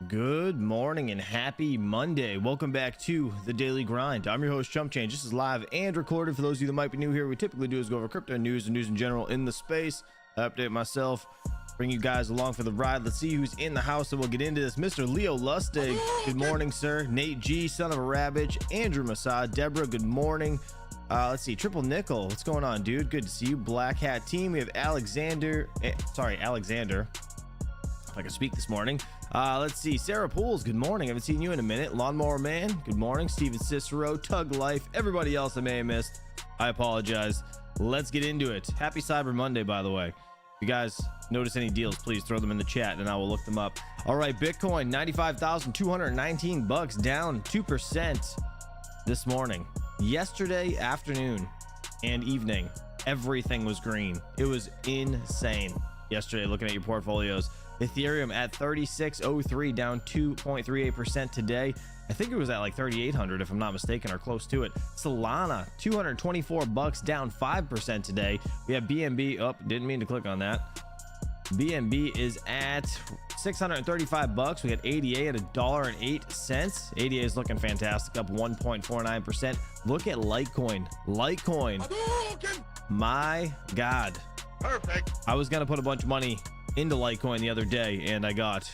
Good morning and happy Monday. Welcome back to the Daily Grind. I'm your host, Chump Change. This is live and recorded. For those of you that might be new here, we typically do is go over crypto news and news in general in the space. I update myself, bring you guys along for the ride. Let's see who's in the house and we'll get into this. Mr. Leo Lustig, good morning, sir. Nate G, son of a rabbit. Andrew Masad, Deborah, good morning. Let's see, Triple Nickel, what's going on, dude? Good to see you. Black Hat Team, we have Alexander, if I can speak this morning. Let's see, Sarah Pools, good morning. Haven't seen you in a minute. Lawnmower Man, good morning. Steven Cicero, Tug Life, everybody else I may have missed, I apologize. Let's get into it. Happy Cyber Monday, by the way. If you guys notice any deals, please throw them in the chat and I will look them up. All right, Bitcoin 95,219 bucks, down 2% this morning. Yesterday afternoon and evening, everything was green. It was insane yesterday looking at your portfolios. Ethereum at 3603, down 2.38% today. I think it was at like 3,800 if I'm not mistaken, or close to it. Solana 224 bucks, down 5% today. We have BNB up, didn't mean to click on that. BNB is at 635 bucks. We got ADA at $1.08. ADA is looking fantastic, up 1.49%. Look at Litecoin. My God. Perfect. I was gonna put a bunch of money into Litecoin the other day and I got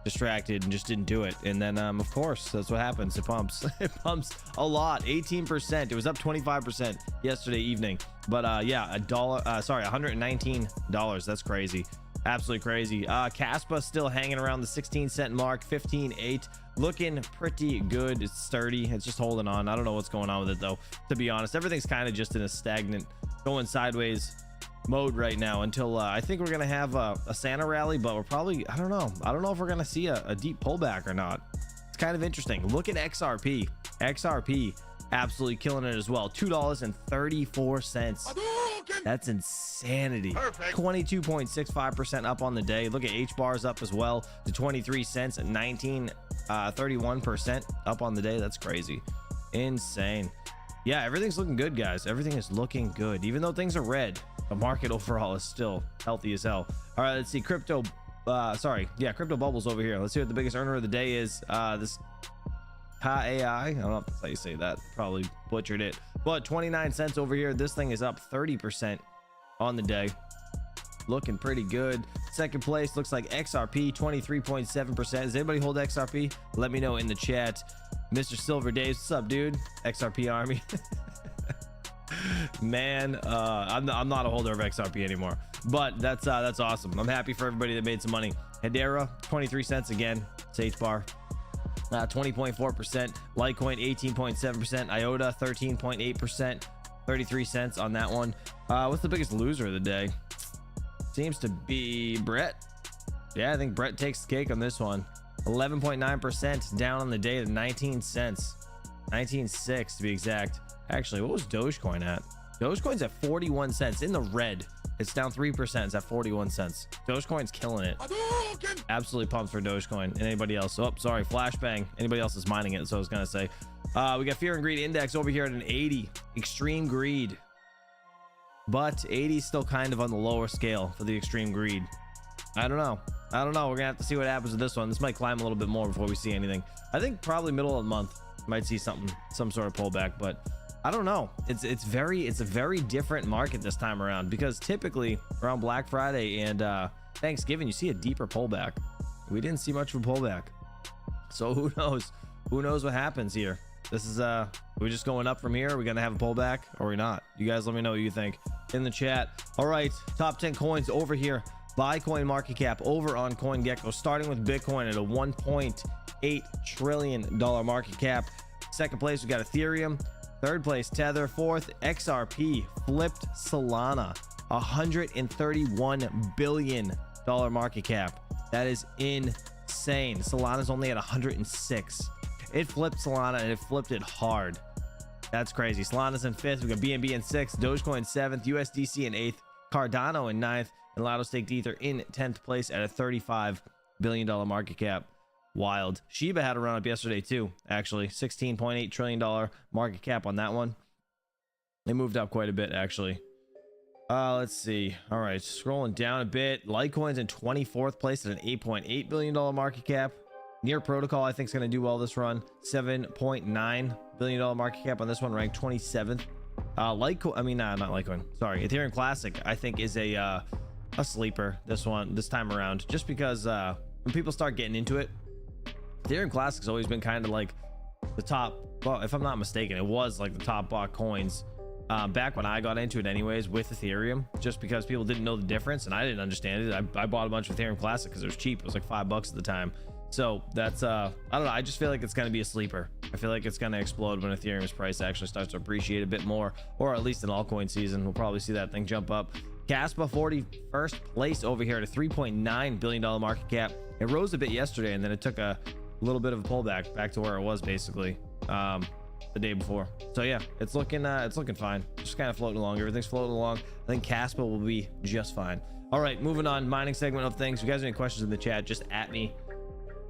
distracted and just didn't do it. And then of course that's what happens. It pumps. It pumps a lot. 18%. It was up 25% yesterday evening. But yeah, $119. That's crazy. Absolutely crazy. Caspa still hanging around the 16-cent mark, 15.8, looking pretty good. It's sturdy. It's just holding on. I don't know what's going on with it though, to be honest. Everything's kind of just in a stagnant, going sideways mode right now until I think we're gonna have a Santa rally, but we're probably, I don't know if we're gonna see a deep pullback or not. It's kind of interesting. Look at XRP. Absolutely killing it as well. $2.34. That's insanity. 22.65% up on the day. Look at H bars up as well to 23 cents at 31% up on the day. That's crazy. Insane. Yeah, everything's looking good, guys. Everything is looking good. Even though things are red, the market overall is still healthy as hell. All right, let's see. Crypto bubbles over here. Let's see what the biggest earner of the day is. This KAI, I don't know if that's how you say that, probably butchered it, but 29 cents over here. This thing is up 30% on the day, looking pretty good. Second place looks like XRP, 23.7%. Does anybody hold XRP? Let me know in the chat. Mr. Silver Days, what's up, dude? XRP army. Man, I'm not a holder of XRP anymore, but that's awesome. I'm happy for everybody that made some money. Hedera 23 cents again. H bar 20.4%. Litecoin 18.7%. IOTA 13.8%. 33 cents on that one. What's the biggest loser of the day? Seems to be Brett. Yeah, I think Brett takes the cake on this one. 11.9% down on the day to 19 cents. 19.6 to be exact. Actually, what was Dogecoin at? Dogecoin's at 41 cents in the red. It's down 3%. It's at 41 cents. Dogecoin's killing it. Absolutely pumped for Dogecoin. And anybody else? Oh, sorry, flashbang. Anybody else is mining it, so I was gonna say. We got Fear and Greed Index over here at an 80. Extreme greed, but 80 is still kind of on the lower scale for the extreme greed. I don't know. We're gonna have to see what happens with this one. This might climb a little bit more before we see anything. I think probably middle of the month might see some sort of pullback, but I don't know. It's a very different market this time around, because typically around Black Friday and Thanksgiving you see a deeper pullback. We didn't see much of a pullback, so who knows what happens here. This is we're just going up from here. Are we gonna have a pullback or are we not? You guys let me know what you think in the chat. All right, top 10 coins over here by coin market cap over on CoinGecko, starting with Bitcoin at a $1.8 trillion market cap. Second place we got Ethereum. Third place Tether. Fourth XRP. Flipped Solana, $131 billion market cap. That is insane. Solana's only at 106. It flipped Solana and it flipped it hard. That's crazy. Solana's in fifth. We got BNB in sixth, Dogecoin seventh, USDC in eighth, Cardano in ninth, and Lotto Staked Ether in 10th place at a $35 billion market cap. Wild. Shiba had a run up yesterday too, actually. $16.8 trillion market cap on that one. They moved up quite a bit, actually. Let's see. All right, scrolling down a bit. Litecoin's in 24th place at an $8.8 billion market cap. Near Protocol, I think, is going to do well this run. $7.9 billion market cap on this one, ranked 27th. Litecoin, I mean, not Litecoin. Sorry, Ethereum Classic, I think, is a sleeper this time around, just because when people start getting into it, Ethereum Classic's always been kind of like the top. Well, if I'm not mistaken, it was like the top bought coins back when I got into it, anyways, with Ethereum, just because people didn't know the difference and I didn't understand it. I bought a bunch of Ethereum Classic because it was cheap. It was like $5 at the time. So that's I don't know, I just feel like it's going to be a sleeper. I feel like it's going to explode when Ethereum's price actually starts to appreciate a bit more, or at least in altcoin season we'll probably see that thing jump up. Caspa 41st place over here at a $3.9 billion market cap. It rose a bit yesterday and then it took a little bit of a pullback back to where it was basically the day before. So yeah, it's looking fine, just kind of floating along. Everything's floating along. I think Caspa will be just fine. All right, moving on, mining segment of things. If you guys have any questions in the chat, just at me.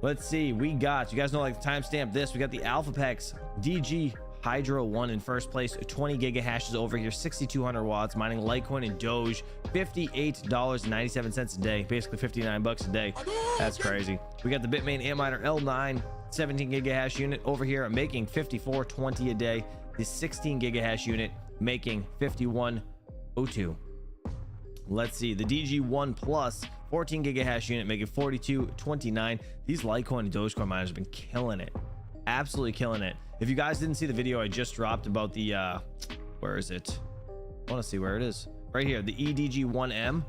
Let's see, we got, you guys know, like the timestamp this, we got the AlphaPex DG Hydro 1 in first place, 20 gigahashes over here, 6,200 watts, mining Litecoin and Doge, $58.97 a day, basically $59 a day. That's crazy. We got the Bitmain Antminer L9 17 gigahash unit over here, making 54.20 a day. The 16 gigahash unit making 51.02. Let's see, the DG1 Plus 14 gigahash unit making 42.29. These Litecoin and Dogecoin miners have been killing it, absolutely killing it. If you guys didn't see the video I just dropped about the where is it, I want to see where it is, right here, the EDG1M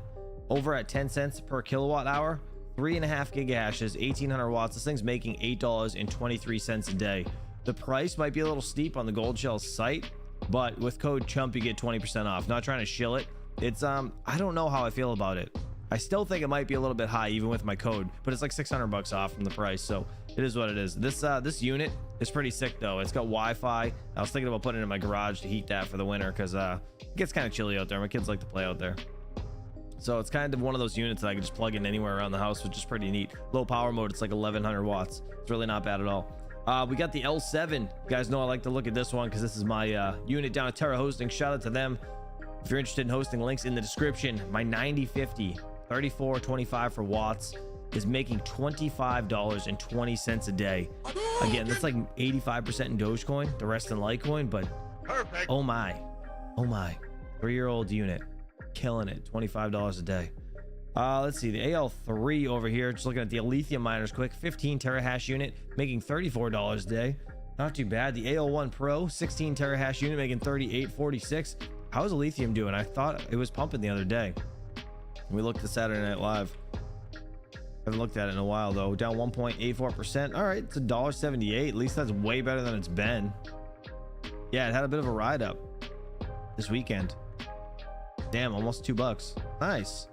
over at 10 cents per kilowatt hour, 3.5 gigahashes, 1800 watts. This thing's making $8.23 a day. The price might be a little steep on the Gold Shell site, but with code CHUMP you get 20% off. Not trying to shill it. It's I don't know how I feel about it. I still think it might be a little bit high even with my code, but it's like $600 off from the price, so it is what it is. This unit is pretty sick though. It's got Wi-Fi. I was thinking about putting it in my garage to heat that for the winter, because it gets kind of chilly out there. My kids like to play out there, so it's kind of one of those units that I can just plug in anywhere around the house, which is pretty neat. Low power mode, it's like 1100 watts. It's really not bad at all. We got the L7. You guys know I like to look at this one because this is my unit down at Terra Hosting. Shout out to them. If you're interested in hosting, links in the description. My 9050 3425 for watts is making $25.20 a day. Again, that's like 85% in Dogecoin, the rest in Litecoin, but perfect. Oh my 3-year-old unit killing it, $25 a day. Let's see, the AL3 over here, just looking at the lithium miners quick, 15 terahash unit making $34 a day. Not too bad. The AL1 Pro 16 terahash unit making $38.46. How's the lithium doing? I thought it was pumping the other day. We looked at Saturday Night Live. Haven't looked at it in a while though. Down 1.84%. All right, it's $1.78. At least that's way better than it's been. Yeah, it had a bit of a ride up this weekend. Damn, almost $2. Nice.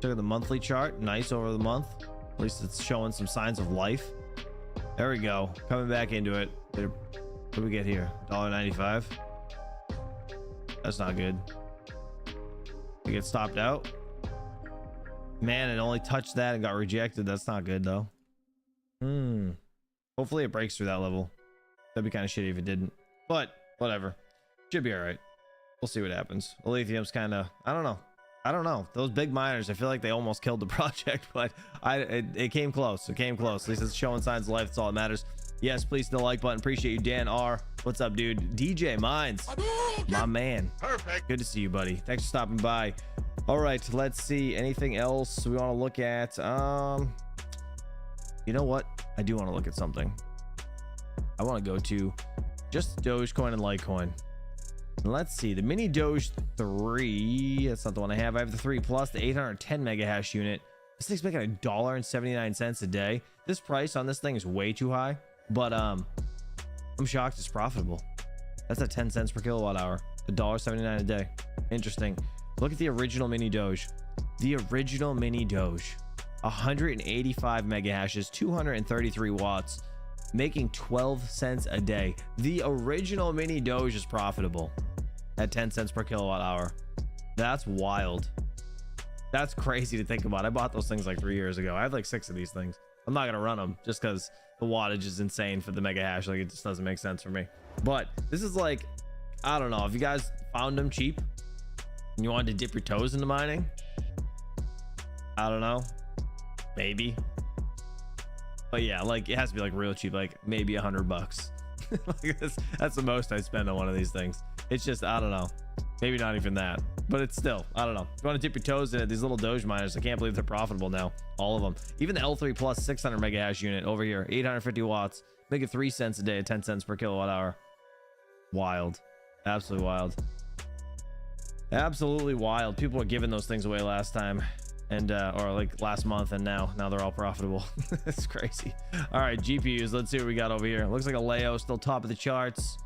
Look at the monthly chart. Nice over the month. At least it's showing some signs of life. There we go. Coming back into it. What do we get here? $1.95. That's not good. We get stopped out. Man, it only touched that and got rejected. That's not good though. Hopefully it breaks through that level. That'd be kind of shitty if it didn't, but whatever. Should be all right. We'll see what happens. The lithium's kind of, I don't know. Those big miners, I feel like they almost killed the project, but it came close. It came close. At least it's showing signs of life. That's all that matters. Yes, please hit the like button. Appreciate you, Dan R. What's up, dude? DJ Mines, my man. Perfect. Good to see you, buddy. Thanks for stopping by. All right, let's see. Anything else we want to look at? You know what? I do want to look at something. I want to go to just Dogecoin and Litecoin. Let's see, the mini Doge 3. That's not the one I have. I have the 3 Plus, the 810 mega hash unit. This thing's making $1.79 a day. This price on this thing is way too high, but I'm shocked it's profitable. That's at 10 cents per kilowatt hour, $1.79 a day. Interesting. Look at the original mini Doge. The original mini Doge, 185 mega hashes, 233 watts, making 12 cents a day. The original mini Doge is profitable at 10 cents per kilowatt hour. That's wild. That's crazy to think about. I bought those things like 3 years ago. I have like 6 of these things. I'm not gonna run them just because the wattage is insane for the mega hash. Like, it just doesn't make sense for me. But this is like, I don't know if you guys found them cheap and you wanted to dip your toes into mining. I don't know, maybe. But yeah, like it has to be like real cheap, like maybe $100. Like that's the most I spend on one of these things. It's just, I don't know, maybe not even that, but it's still, I don't know. You want to dip your toes in it. These little Doge miners, I can't believe they're profitable now, all of them. Even the L3 plus 600 mega hash unit over here, 850 watts, making 3 cents a day at 10 cents per kilowatt hour. Wild, absolutely wild, absolutely wild. People were giving those things away last time, and or like last month, and now they're all profitable. It's crazy. All right, GPUs, let's see what we got over here. Looks like a Leo still top of the charts.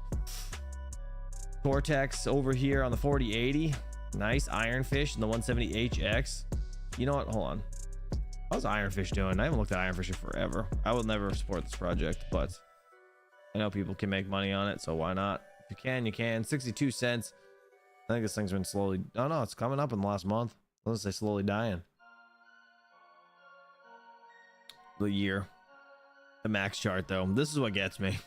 Cortex over here on the 4080, nice. Ironfish and the 170HX. You know what, hold on, how's Ironfish doing? I haven't looked at Ironfish in forever. I will never support this project, but I know people can make money on it, so why not? If you can, you can. 62 cents. I think this thing's been slowly, oh no, it's coming up in the last month. Let's say slowly dying. The year, the max chart though, this is what gets me.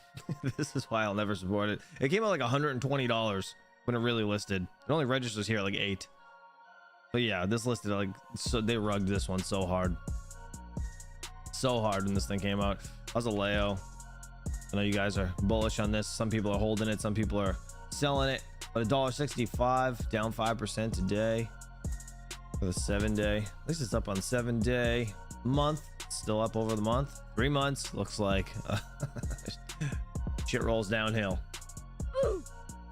This is why I'll never support it. It came out like $120 when it really listed. It only registers here at like 8. But yeah, this listed like, so they rugged this one so hard when this thing came out. I was a Leo. I know you guys are bullish on this. Some people are holding it, some people are selling it. But $1.65, down 5% today for the 7-day. At least it's up on 7-day. Month, still up over the month. 3 months, looks like shit rolls downhill.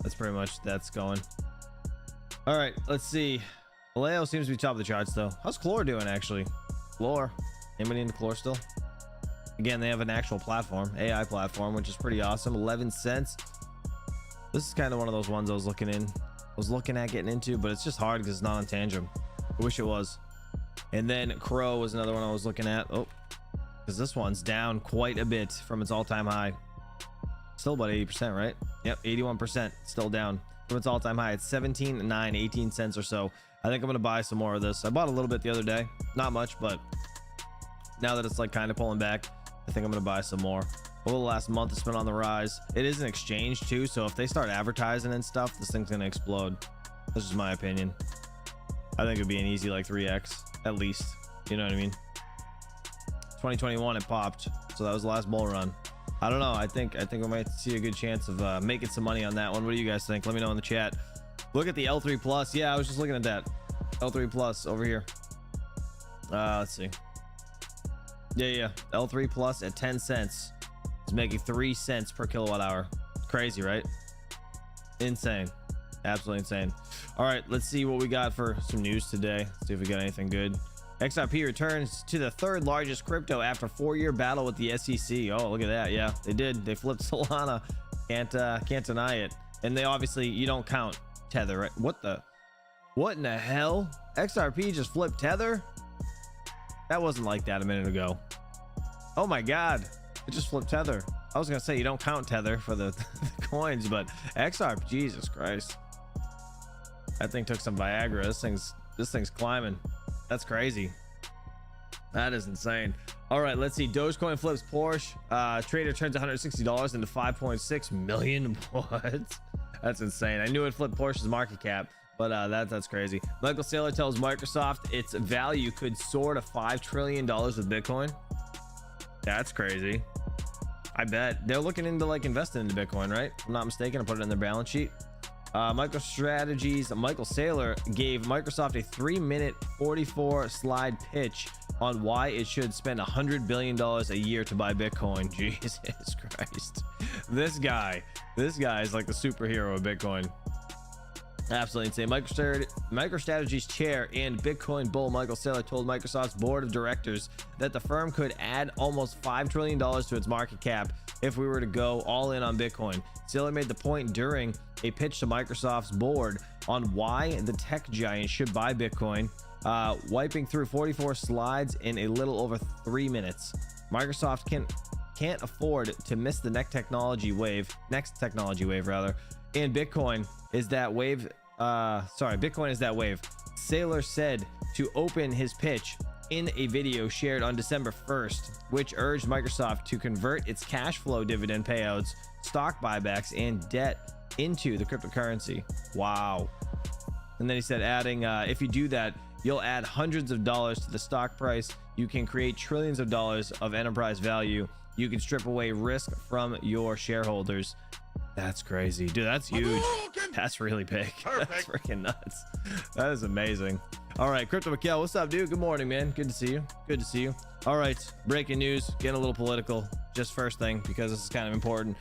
That's pretty much that's going. All right, let's see. Vallejo seems to be top of the charts though. How's Chlor doing actually? Chlor, anybody into Chlor still? Again, they have an actual platform, AI platform, which is pretty awesome. 11 cents. This is kind of one of those ones I was looking at getting into, but it's just hard because it's not on Tantrum. I wish it was. And then Crow was another one I was looking at. Oh, because this one's down quite a bit from its all-time high. Still about 80%, right? Yep, 81%, still down from its all-time high. It's 17.9, 18 cents or so. I think I'm gonna buy some more of this. I bought a little bit the other day, not much, but now that it's like kind of pulling back, I think I'm gonna buy some more. Over the last month, it's been on the rise. It is an exchange too, so if they start advertising and stuff, this thing's gonna explode. This is my opinion. I think it'd be an easy like 3x at least, you know what I mean? 2021 it popped, so that was the last bull run. I don't know, I think we might see a good chance of making some money on that one. What do you guys think? Let me know in the chat. Look at the L3 plus. Yeah, I was just looking at that L3 plus over here. Let's see. Yeah, L3 plus at 10 cents is making 3 cents per kilowatt hour. Crazy, right? Insane, absolutely insane. All right, let's see what we got for some news today. See if we got anything good. XRP returns to the 3rd largest crypto after 4-year battle with the SEC. Oh, look at that. Yeah, they did. They flipped Solana. Can't deny it. And they obviously, you don't count Tether, right? What in the hell? XRP just flipped Tether? That wasn't like that a minute ago. Oh my God, it just flipped Tether. I was gonna say you don't count Tether for the coins, but XRP, Jesus Christ. That thing took some Viagra. This thing's climbing. That's crazy. That is insane. All right, let's see. Dogecoin flips Porsche. Trader turns $160 into 5.6 million. What? That's insane. I knew it flipped Porsche's market cap, but that's crazy. Michael Saylor tells Microsoft its value could soar to $5 trillion with Bitcoin. That's crazy. I bet they're looking into like investing into Bitcoin, right? If I'm not mistaken. I put it in their balance sheet. MicroStrategy's Michael Saylor gave Microsoft a 3-minute 44 slide pitch on why it should spend $100 billion a year to buy Bitcoin. Jesus Christ. This guy is like the superhero of Bitcoin. Absolutely insane. MicroStrategy's chair and Bitcoin bull Michael Saylor told Microsoft's board of directors that the firm could add almost $5 trillion to its market cap if we were to go all in on Bitcoin. Saylor made the point during a pitch to Microsoft's board on why the tech giant should buy Bitcoin, wiping through 44 slides in a little over 3 minutes. Microsoft can't afford to miss the next technology wave rather, and Bitcoin is that wave. Bitcoin is that wave. Saylor said to open his pitch in a video shared on December 1st, which urged Microsoft to convert its cash flow dividend payouts, stock buybacks, and debt into the cryptocurrency. Wow. And then he said, adding, if you do that, You'll add hundreds of dollars to the stock price. You can create trillions of dollars of enterprise value. You can strip away risk from your shareholders. That's crazy, dude. That's huge. That's really big. That's freaking nuts. That is amazing. All right, Crypto Mikhail, what's up, dude? Good morning, man. Good to see you. Good to see you. All right, breaking news, getting a little political. Just first thing, because this is kind of important.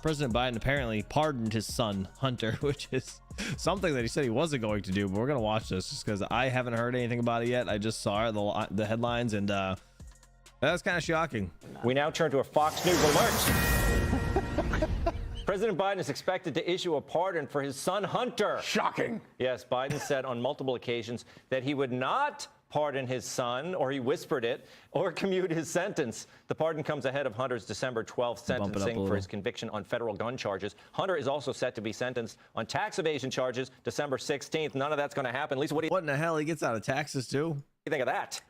President Biden apparently pardoned his son Hunter, which is something that he said he wasn't going to do, but we're gonna watch this just because I haven't heard anything about it yet. I just saw it, the headlines, and that's kind of shocking. We now turn to a Fox News alert. President Biden is expected to issue a pardon for his son Hunter. Shocking. Yes, Biden said on multiple occasions that he would not pardon his son, or he whispered it, or commute his sentence. The pardon comes ahead of Hunter's December 12th sentencing for his conviction on federal gun charges. Hunter is also set to be sentenced on tax evasion charges December 16th. None of that's going to happen. Lisa, what in the hell? He gets out of taxes too? do you think of that?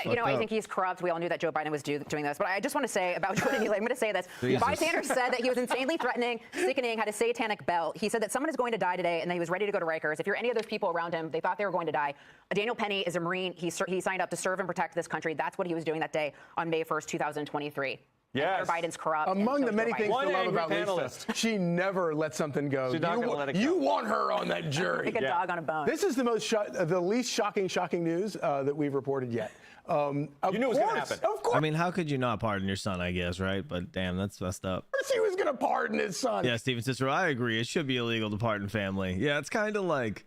You know, I think he's corrupt. We all knew that Joe Biden was doing this. But I just want to say about Jordan Neely, I'm going to say this. Biden Sanders said that he was insanely threatening, sickening, had a satanic belt. He said that someone is going to die today, and that he was ready to go to Rikers. If you're any of those people around him, they thought they were going to die. Daniel Penny is a Marine. He signed up to serve and protect this country. That's what he was doing that day on May 1st, 2023. Yes. Biden's corrupt. Among the many things to love about panelist. Lisa, she never lets something go. She's not going to let it go. You want her on that jury. Like a dog on a bone. This is the least shocking news that we've reported yet. You knew it was going to happen. Of course. I mean, how could you not pardon your son, I guess, right? But damn, that's messed up. Of course he was going to pardon his son. Yeah, Steven Cicero, I agree. It should be illegal to pardon family. Yeah, it's kind of like,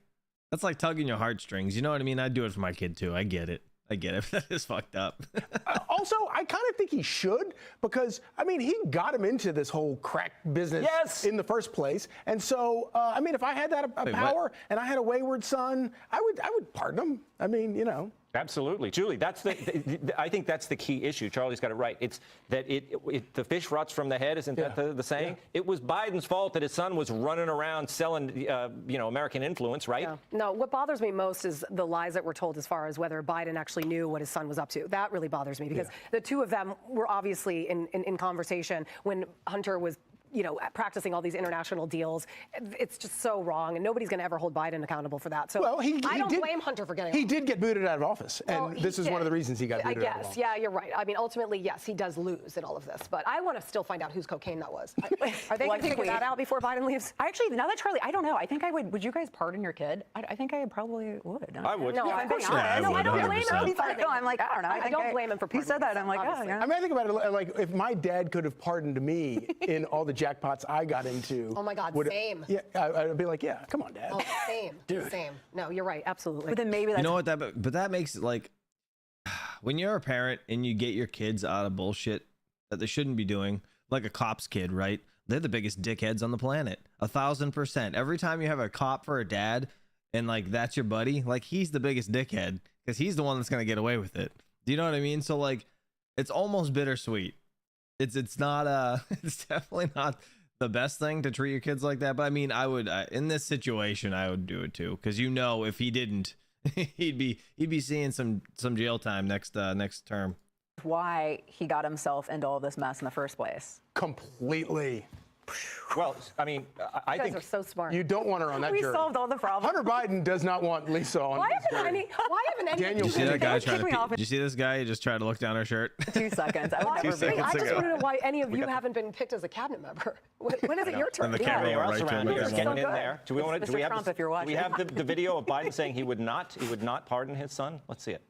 that's like tugging your heartstrings. You know what I mean? I'd do it for my kid too. I get it. That is fucked up. Also, I kind of think he should, because, I mean, he got him into this whole crack business in the first place. And so, I mean, if I had that power and I had a wayward son, I would pardon him. I mean, you know. Absolutely, Julie. That's I think that's the key issue. Charlie's got it right. It's that the fish rots from the head. Isn't that the saying? Yeah. It was Biden's fault that his son was running around selling, American influence, right? Yeah. No, what bothers me most is the lies that were told as far as whether Biden actually knew what his son was up to. That really bothers me, because the two of them were obviously in conversation when Hunter was, practicing all these international deals. It's just so wrong, and nobody's going to ever hold Biden accountable for that. So well, I don't blame Hunter for getting. He did get booted out of office, and this is one of the reasons he got booted out of office. Yeah, you're right. I mean, ultimately, yes, he does lose in all of this, but I want to still find out whose cocaine that was. Are they going to figure that out before Biden leaves? Actually, now that Charlie, I don't know. I think I would. Would you guys pardon your kid? I think I probably would. I would. No, I don't blame him. I'm like, I don't know. I don't blame him for pardoning. He said that. I'm like, oh, yeah. I mean, I think about it like if my dad could have pardoned me in all the jackpots I got into. Oh my God, same. Yeah, I'd be like, yeah, come on, Dad. Oh, same. Dude. Same. No, you're right. Absolutely. But then maybe that's. You know what? But that makes it like, when you're a parent and you get your kids out of bullshit that they shouldn't be doing, like a cop's kid, right? They're the biggest dickheads on the planet. 1,000%. Every time you have a cop for a dad, and like that's your buddy, like he's the biggest dickhead because he's the one that's gonna get away with it. Do you know what I mean? So like, it's almost bittersweet. It's not it's definitely not the best thing to treat your kids like that, but I mean, I would in this situation I would do it too, because if he didn't, he'd be seeing some jail time next term. Why he got himself into all this mess in the first place. Completely. Well, I mean, I think you guys are so smart. You don't want her on that jury. We solved all the problems. Hunter Biden does not want Lisa on. Why haven't any? Daniel, you see that guy trying to? Did you see this guy? He just tried to look down her shirt. 2 seconds. I would never be. I just want to know why any of you haven't been picked as a cabinet member. When is it your turn? And the camera went right to him. Getting in there. Do we want to? Mr. Trump, if you're watching. Do we have the video of Biden saying he would not pardon his son? Let's see it.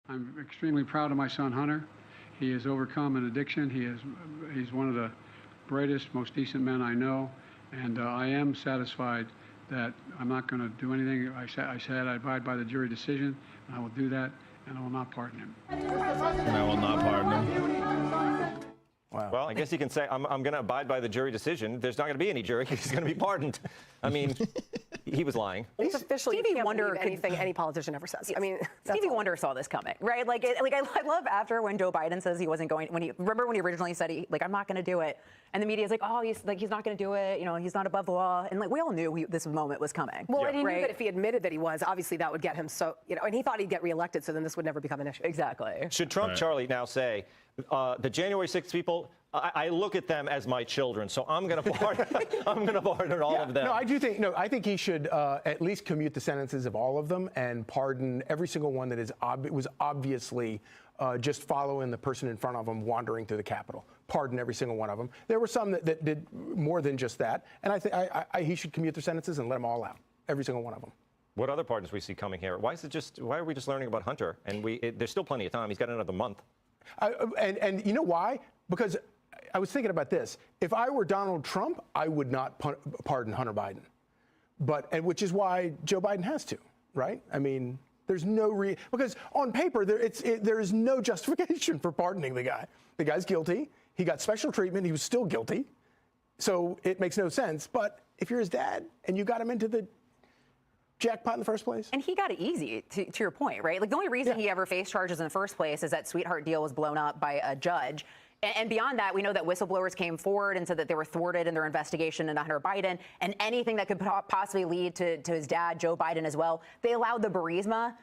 I'm extremely proud of my son Hunter. He has overcome an addiction. He's one of the brightest, most decent men I know, and I am satisfied that I'm not going to do anything. I said I abide by the jury decision, and I will do that, and I will not pardon him. And I will not pardon him. Wow. Well, I guess you can say I'm going to abide by the jury decision. There's not going to be any jury. He's going to be pardoned. I mean, he was lying. It's officially Stevie Wonder anything any politician ever says. I mean, Stevie Wonder saw this coming, right? Like I love after when Joe Biden says he wasn't going. Remember when he originally said I'm not going to do it, and the media's like, oh, he's not going to do it. He's not above the law, and like we all knew this moment was coming. Well, and he knew that if he admitted that he was, obviously that would get him and he thought he'd get reelected, so then this would never become an issue. Exactly. Should Trump, Charlie, now say The January 6th people, I look at them as my children, so I'm going to pardon. I'm going to pardon all of them. No, I do think. No, I think he should at least commute the sentences of all of them and pardon every single one that was obviously just following the person in front of him wandering through the Capitol. Pardon every single one of them. There were some that did more than just that, and I think he should commute their sentences and let them all out, every single one of them. What other pardons we see coming here? Why are we just learning about Hunter? And there's still plenty of time. He's got another month. And you know why? Because I was thinking about this. If I were Donald Trump, I would not pardon Hunter Biden. And which is why Joe Biden has to, right? I mean, there's no because on paper there is no justification for pardoning the guy. The guy's guilty. He got special treatment. He was still guilty. So it makes no sense. But if you're his dad and you got him into the jackpot in the first place. And he got it easy, to your point, right? Like the only reason he ever faced charges in the first place is that sweetheart deal was blown up by a judge. And beyond that, we know that whistleblowers came forward and said that they were thwarted in their investigation into Hunter Biden, and anything that could possibly lead to his dad, Joe Biden, as well. They allowed the Burisma.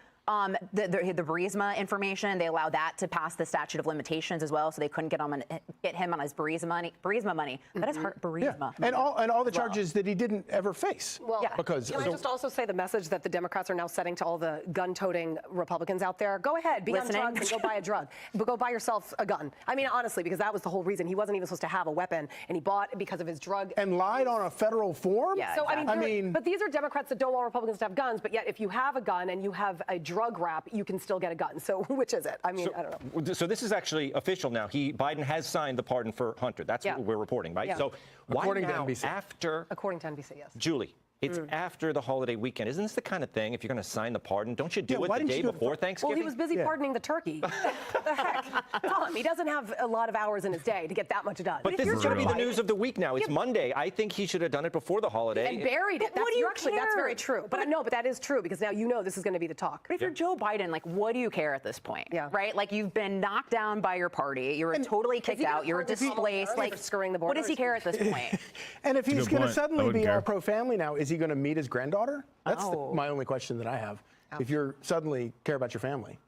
The Burisma information, they allowed that to pass the statute of limitations as well, so they couldn't get him on his Burisma money. That is hard, Burisma. And all the charges that he didn't ever face. Well, because can I just also say the message that the Democrats are now setting to all the gun-toting Republicans out there? Go ahead, be on drugs and go buy a drug. But go buy yourself a gun. I mean, honestly, because that was the whole reason. He wasn't even supposed to have a weapon, and he bought it because of his drug. And lied on a federal form? Yeah, so, exactly. I mean, but these are Democrats that don't want Republicans to have guns, but yet if you have a gun and you have a drug rap, you can still get a gun. So which is it? I mean, I don't know. So this is actually official now. Biden has signed the pardon for Hunter. That's what we're reporting, right? Yeah. So why According now, to NBC. According to NBC, yes. Julie, it's after the holiday weekend. Isn't this the kind of thing, if you're going to sign the pardon, don't you do it the day before Thanksgiving? Well, he was busy pardoning the turkey. What the heck? Tom, he doesn't have a lot of hours in his day to get that much done. But this is going to be the news of the week now. It's Monday. I think he should have done it before the holiday. And buried it. What do you care? That's very true. But that is true, because now you know this is going to be the talk. But if you're Joe Biden, like, what do you care at this point? Yeah. Right? Like, you've been knocked down by your party. You were totally kicked out. You were displaced. Like, scurrying the border. what does he care at this point? And if he's going to suddenly be all pro-family now, is he going to meet his granddaughter? That's my only question that I have. If you suddenly care about your family,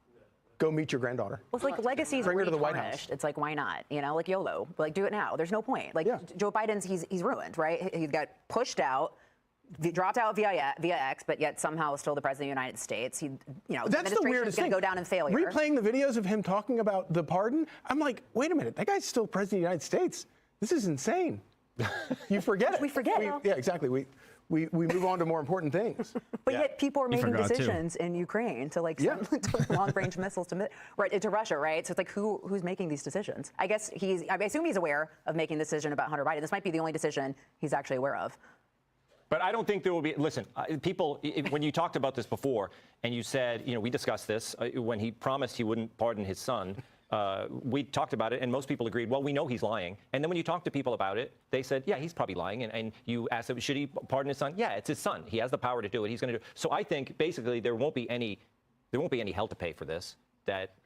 go meet your granddaughter. Well, it's like legacies Bring her to the White House. It's like, why not? You know, like YOLO. Like, do it now. There's no point. Like, Joe Biden's, he's ruined, right? He got pushed out, dropped out via X, but yet somehow still the president of the United States. That's the weirdest thing. Going to go down in failure. Replaying the videos of him talking about the pardon, I'm like, wait a minute, that guy's still president of the United States. This is insane. You forget it. We forget. Yeah, exactly. We move on to more important things. But yet people are making decisions in Ukraine to send long-range missiles to Russia, right? So it's like, who's making these decisions? I guess I assume he's aware of making the decision about Hunter Biden. This might be the only decision he's actually aware of. But I don't think there will be. Listen, people, when you talked about this before, and you said, we discussed this when he promised he wouldn't pardon his son. We talked about it, and most people agreed, well, we know he's lying. And then when you talk to people about it, they said, yeah, he's probably lying. And you asked him, should he pardon his son? Yeah, it's his son. He has the power to do it. He's going to do it. So I think, basically, there won't be any hell to pay for this.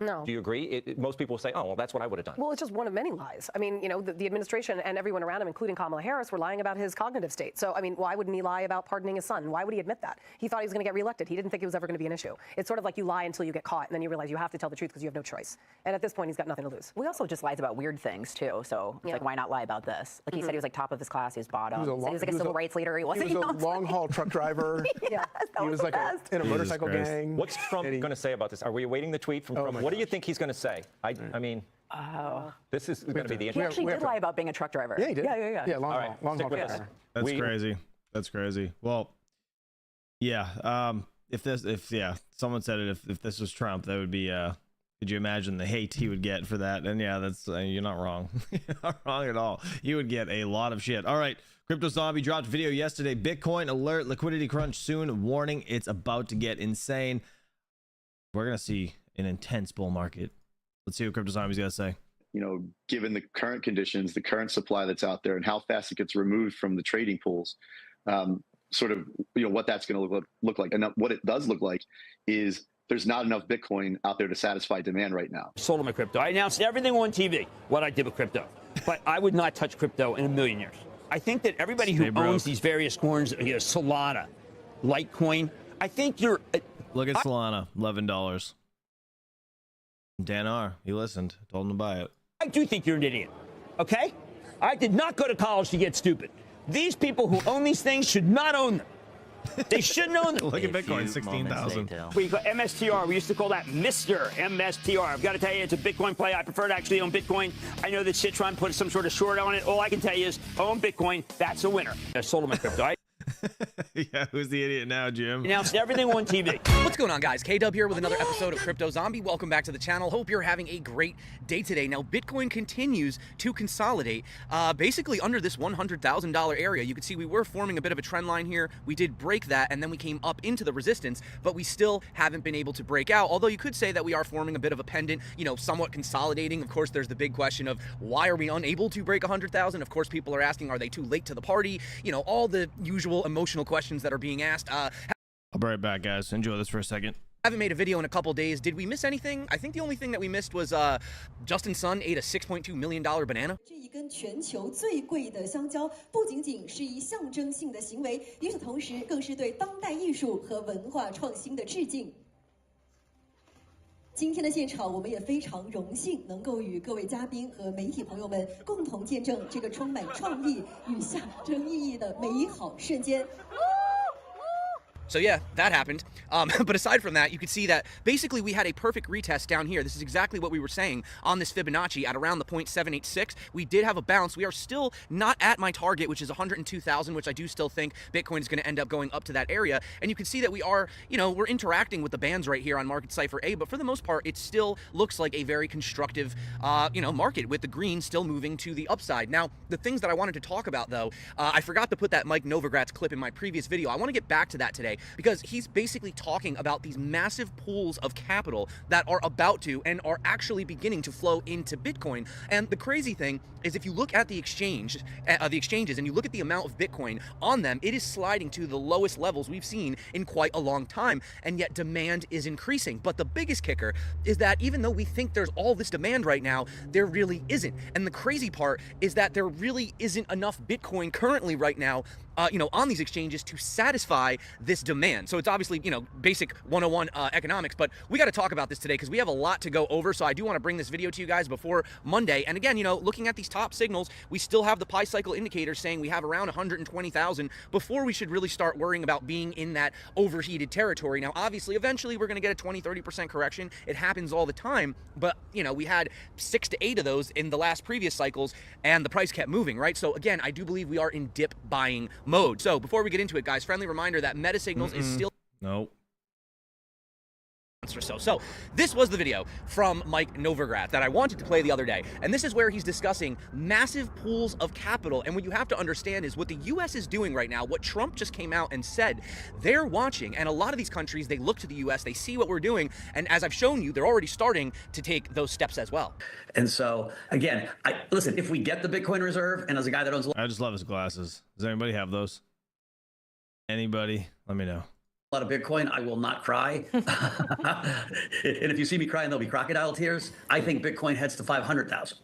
No. Do you agree? Most people will say, oh, well, that's what I would have done. Well, it's just one of many lies. I mean, the administration and everyone around him, including Kamala Harris, were lying about his cognitive state. So, I mean, why wouldn't he lie about pardoning his son? Why would he admit that? He thought he was going to get reelected. He didn't think it was ever going to be an issue. It's sort of like you lie until you get caught, and then you realize you have to tell the truth because you have no choice. And at this point, he's got nothing to lose. We also just lies about weird things, too. So, it's like, why not lie about this? Like, he said he was, like, top of his class. He was bottom. He was like a civil rights leader. He wasn't. He was a long-haul truck driver. He was like in a motorcycle gang. What's Trump going to say about this? Are we awaiting the tweet from Trump? What do you think he's going to say? I mean, this is going to be the interesting. He actually did lie about being a truck driver. Yeah, he did. Yeah, long haul truck driver. That's crazy. That's crazy. Well, yeah. If someone said it, if this was Trump, that would be. Could you imagine the hate he would get for that? And yeah, that's you're not wrong. You're not wrong at all. He would get a lot of shit. All right. Crypto Zombie dropped a video yesterday. Bitcoin alert, liquidity crunch soon. Warning, it's about to get insane. We're gonna see an intense bull market. Let's see what Crypto Zombie's got to say. Given the current conditions, the current supply that's out there, and how fast it gets removed from the trading pools, what that's going to look like. And what it does look like is there's not enough Bitcoin out there to satisfy demand right now. Sold all my crypto. I announced everything on TV, what I did with crypto. But I would not touch crypto in a million years. I think that everybody who owns these various coins, Solana, Litecoin, I think you're... Look at Solana, $11. Dan R. He listened. Told him to buy it. I do think you're an idiot, okay? I did not go to college to get stupid. These people who own these things should not own them. They shouldn't own them. Look at Bitcoin, 16,000. We got MSTR. We used to call that Mr. MSTR. I've got to tell you, it's a Bitcoin play. I prefer to actually own Bitcoin. I know that Citron put some sort of short on it. All I can tell you is own Bitcoin. That's a winner. I sold my crypto. Yeah, who's the idiot now, Jim? Announced everything on TV. What's going on, guys? K-Dub here with another episode of Crypto Zombie. Welcome back to the channel. Hope you're having a great day today. Now, Bitcoin continues to consolidate basically under this $100,000 area. You can see we were forming a bit of a trend line here. We did break that, and then we came up into the resistance, but we still haven't been able to break out, although you could say that we are forming a bit of a pendant, you know, somewhat consolidating. Of course, there's the big question of why are we unable to break 100,000? Of course, people are asking, are they too late to the party? You know, all the usual emotional questions that are being asked. I'll be right back, guys. Enjoy this for a second. Haven't made a video in a couple days. Did we miss anything? I think the only thing that we missed was Justin's son ate a $6.2 million banana. 这一根全球最贵的香蕉，不仅仅是一象征性的行为，与此同时，更是对当代艺术和文化创新的致敬。今天的现场，我们也非常荣幸能够与各位嘉宾和媒体朋友们共同见证这个充满创意与象征意义的美好瞬间。 So yeah, that happened. But aside from that, you could see that basically we had a perfect retest down here. This is exactly what we were saying on this Fibonacci at around the 0.786. We did have a bounce. We are still not at my target, which is 102,000, which I do still think Bitcoin is going to end up going up to that area. And you can see that we are, you know, we're interacting with the bands right here on Market Cipher A, but for the most part, it still looks like a very constructive, you know, market with the green still moving to the upside. Now, the things that I wanted to talk about, though, I forgot to put that Mike Novogratz clip in my previous video. I want to get back to that today, because he's basically talking about these massive pools of capital that are about to and are actually beginning to flow into Bitcoin. And the crazy thing is, if you look at the exchanges and you look at the amount of Bitcoin on them, it is sliding to the lowest levels we've seen in quite a long time, and yet demand is increasing. But the biggest kicker is that even though we think there's all this demand right now, there really isn't. And the crazy part is that there really isn't enough Bitcoin currently right now, you know, on these exchanges to satisfy this demand. So it's obviously, you know, basic 101 economics, but we got to talk about this today because we have a lot to go over. So I do want to bring this video to you guys before Monday. And again, you know, looking at these top signals, we still have the Pi cycle indicator saying we have around 120,000 before we should really start worrying about being in that overheated territory. Now, obviously, eventually we're going to get a 20-30% correction. It happens all the time, but you know, we had 6 to 8 of those in the last previous cycles, and the price kept moving, right? So again, I do believe we are in dip buying mode. So before we get into it, guys, friendly reminder that Meta Signals is still or so this was the video from Mike Novogratz that I wanted to play the other day, and this is where he's discussing massive pools of capital. And what you have to understand is what the US is doing right now, what Trump just came out and said. They're watching, and a lot of these countries, they look to the US, they see what we're doing, and as I've shown you, they're already starting to take those steps as well. And so again, listen, if we get the Bitcoin reserve, and as a guy that owns, I just love his glasses. Does anybody have those? Anybody? Let me know. A lot of Bitcoin, I will not cry. And if you see me crying, there'll be crocodile tears. I think Bitcoin heads to 500,000.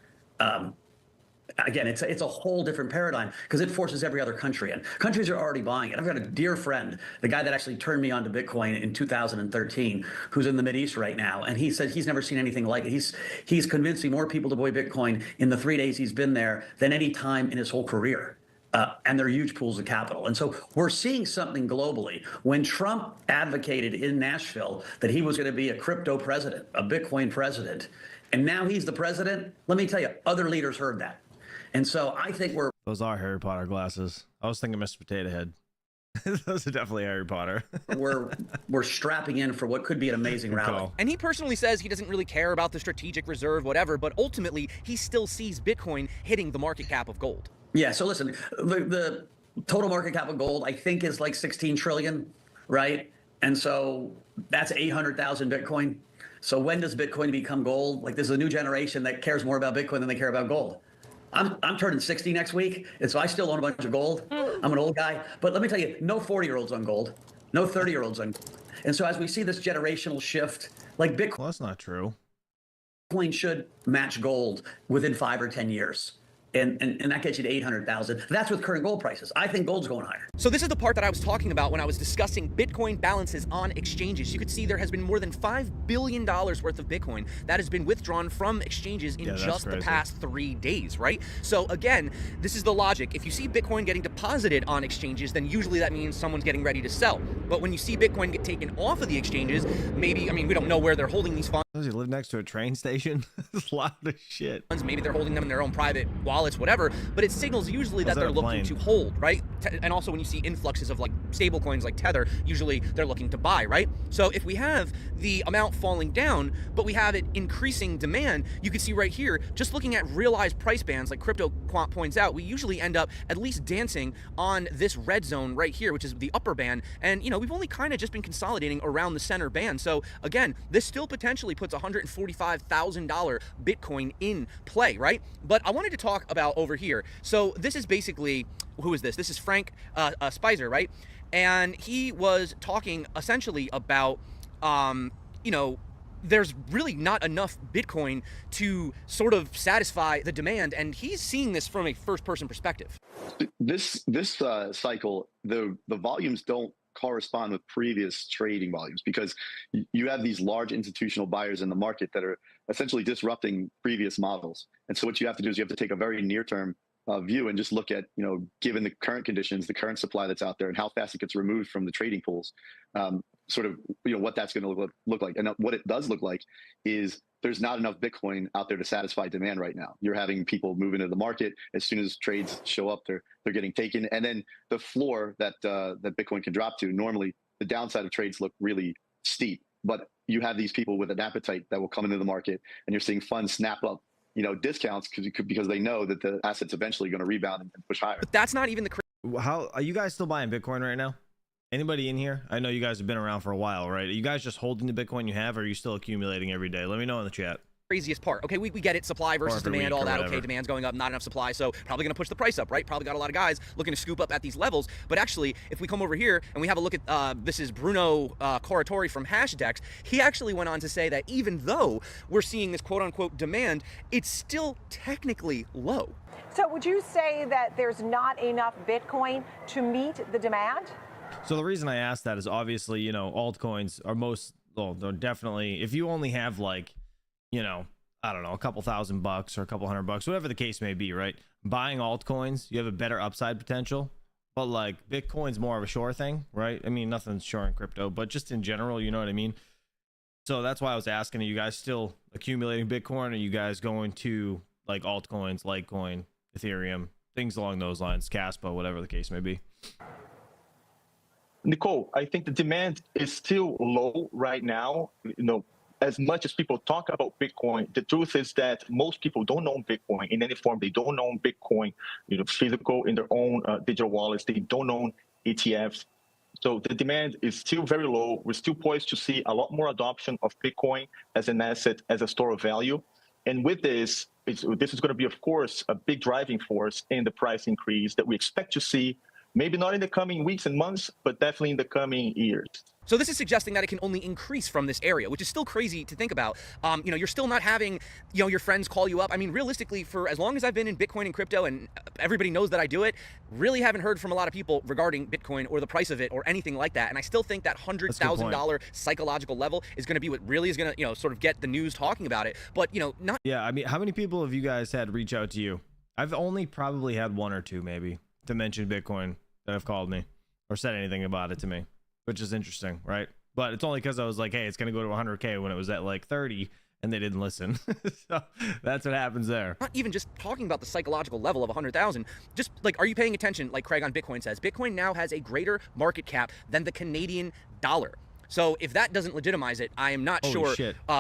Again, it's a whole different paradigm because it forces every other country in. Countries are already buying it. I've got a dear friend, the guy that actually turned me on to Bitcoin in 2013, who's in the Mideast right now, and he said he's never seen anything like it. He's convincing more people to buy Bitcoin in the 3 days he's been there than any time in his whole career. And they're huge pools of capital. And so we're seeing something globally. When Trump advocated in Nashville that he was going to be a crypto president, a Bitcoin president, and now he's the president, let me tell you, other leaders heard that. And so I think those are Harry Potter glasses. I was thinking Mr. Potato Head. Those are definitely Harry Potter. we're strapping in for what could be an amazing rally. And he personally says he doesn't really care about the strategic reserve, whatever, but ultimately he still sees Bitcoin hitting the market cap of gold. Yeah, so listen, the total market cap of gold, I think, is like 16 trillion, right? And so that's 800,000 Bitcoin. So when does Bitcoin become gold? Like, there's a new generation that cares more about Bitcoin than they care about gold. I'm turning 60 next week, and so I still own a bunch of gold. I'm an old guy. But let me tell you, no 40-year-olds on gold, no 30-year-olds on gold. And so as we see this generational shift, like Bitcoin... Well, that's not true. Bitcoin should match gold within 5 or 10 years. And that gets you to 800,000. That's with current gold prices. I think gold's going higher. So this is the part that I was talking about when I was discussing Bitcoin balances on exchanges. You could see there has been more than $5 billion worth of Bitcoin that has been withdrawn from exchanges in just the past 3 days, right? So again, this is the logic. If you see Bitcoin getting deposited on exchanges, then usually that means someone's getting ready to sell. But when you see Bitcoin get taken off of the exchanges, maybe, I mean, we don't know where they're holding these funds. Does he live next to a train station? It's a lot of shit. Maybe they're holding them in their own private wallets, whatever, but it signals usually that they're looking to hold, right? And also when you see influxes of like stable coins like Tether, usually they're looking to buy, right? So if we have the amount falling down, but we have it increasing demand, you can see right here, just looking at realized price bands like Crypto Quant points out, we usually end up at least dancing on this red zone right here, which is the upper band. And, you know, we've only kind of just been consolidating around the center band. So again, this still potentially puts $145,000 Bitcoin in play, right? But I wanted to talk about over here. So this is basically, who is this? This is Frank Spicer, right? And he was talking essentially about, you know, there's really not enough Bitcoin to sort of satisfy the demand, and he's seeing this from a first-person perspective. This cycle, the volumes don't correspond with previous trading volumes because you have these large institutional buyers in the market that are essentially disrupting previous models. And so what you have to do is you have to take a very near-term view and just look at, you know, given the current conditions, the current supply that's out there, and how fast it gets removed from the trading pools, sort of, you know, what that's going to look like. And what it does look like is there's not enough Bitcoin out there to satisfy demand right now. You're having people move into the market. As soon as trades show up, they're getting taken. And then the floor that that Bitcoin can drop to, normally the downside of trades look really steep, but you have these people with an appetite that will come into the market, and you're seeing funds snap up, you know, discounts because they know that the asset's eventually going to rebound and push higher. But that's not even the. How are you guys still buying Bitcoin right now? Anybody in here? I know you guys have been around for a while, right? Are you guys just holding the Bitcoin you have, or are you still accumulating every day? Let me know in the chat. Craziest part. Okay, we get it, supply versus demand, all that. Okay, demand's going up, not enough supply, so probably going to push the price up, right? Probably got a lot of guys looking to scoop up at these levels. But actually, if we come over here and we have a look at, this is Bruno Coratori from Hashdex, he actually went on to say that even though we're seeing this quote-unquote demand, it's still technically low. So would you say that there's not enough Bitcoin to meet the demand? So the reason I asked that is obviously, you know, altcoins are well, they're definitely, if you only have like, you know, I don't know, a couple $1,000 or a couple $100, whatever the case may be, right? Buying altcoins, you have a better upside potential, but like Bitcoin's more of a sure thing, right? I mean, nothing's sure in crypto, but just in general, you know what I mean? So that's why I was asking, are you guys still accumulating Bitcoin? Are you guys going to like altcoins, Litecoin, Ethereum, things along those lines, Caspa, whatever the case may be? Nicole, I think the demand is still low right now. You know, as much as people talk about Bitcoin, the truth is that most people don't own Bitcoin in any form. They don't own Bitcoin, you know, physical in their own digital wallets. They don't own ETFs. So the demand is still very low. We're still poised to see a lot more adoption of Bitcoin as an asset, as a store of value. And with this, this is going to be, of course, a big driving force in the price increase that we expect to see. Maybe not in the coming weeks and months, but definitely in the coming years. So this is suggesting that it can only increase from this area, which is still crazy to think about. You know, you're still not having, you know, your friends call you up. I mean, realistically, for as long as I've been in Bitcoin and crypto, and everybody knows that I do it, really haven't heard from a lot of people regarding Bitcoin or the price of it or anything like that. And I still think that $100,000 psychological level is going to be what really is going to, you know, sort of get the news talking about it. But, you know, not. Yeah, I mean, how many people have you guys had reach out to you? I've only probably had one or two, maybe, to mention Bitcoin that have called me or said anything about it to me, which is interesting, right? But it's only because I was like, hey, it's going to go to 100K when it was at like 30 and they didn't listen. So that's what happens there. Not even just talking about the psychological level of 100,000, just like, are you paying attention? Like Craig on Bitcoin says, Bitcoin now has a greater market cap than the Canadian dollar. So if that doesn't legitimize it, I am not sure,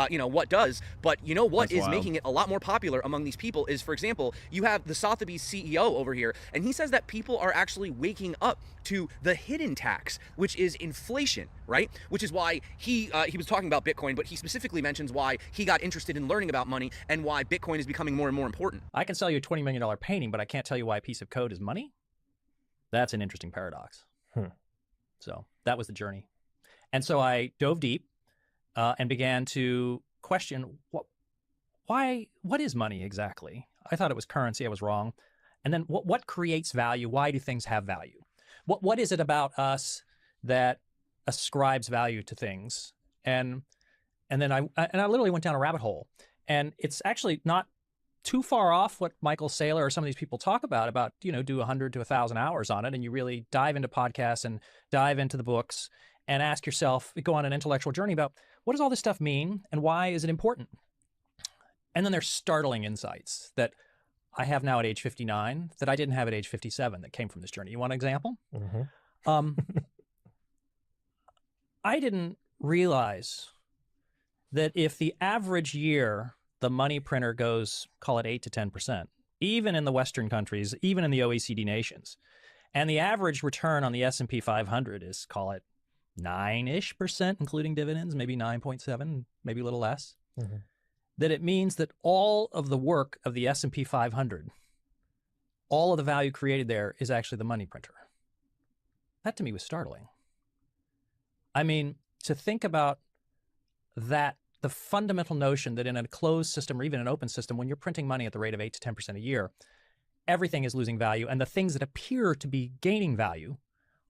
you know, what does. But you know what is making it a lot more popular among these people is, for example, you have the Sotheby's CEO over here, and he says that people are actually waking up to the hidden tax, which is inflation, right? Which is why he was talking about Bitcoin, but he specifically mentions why he got interested in learning about money and why Bitcoin is becoming more and more important. I can sell you a $20 million painting, but I can't tell you why a piece of code is money. That's an interesting paradox. So that was the journey. And so I dove deep and began to question what is money exactly? I thought it was currency. I was wrong. And then what creates value? Why do things have value? What is it about us that ascribes value to things? And then I literally went down a rabbit hole. And it's actually not too far off what Michael Saylor or some of these people talk about, do 100 to 1,000 hours on it. And you really dive into podcasts and dive into the books and ask yourself, go on an intellectual journey about what does all this stuff mean and why is it important? And then there's startling insights that I have now at age 59 that I didn't have at age 57 that came from this journey. You want an example? Mm-hmm. I didn't realize that if the average year the money printer goes, call it 8 to 10%, even in the Western countries, even in the OECD nations, and the average return on the S&P 500 is, call it 9-ish%, including dividends, maybe 9.7, maybe a little less, that it means that all of the work of the S&P 500, all of the value created there is actually the money printer. That to me was startling. I mean, to think about that, the fundamental notion that in a closed system or even an open system, when you're printing money at the rate of 8 to 10% a year, everything is losing value, and the things that appear to be gaining value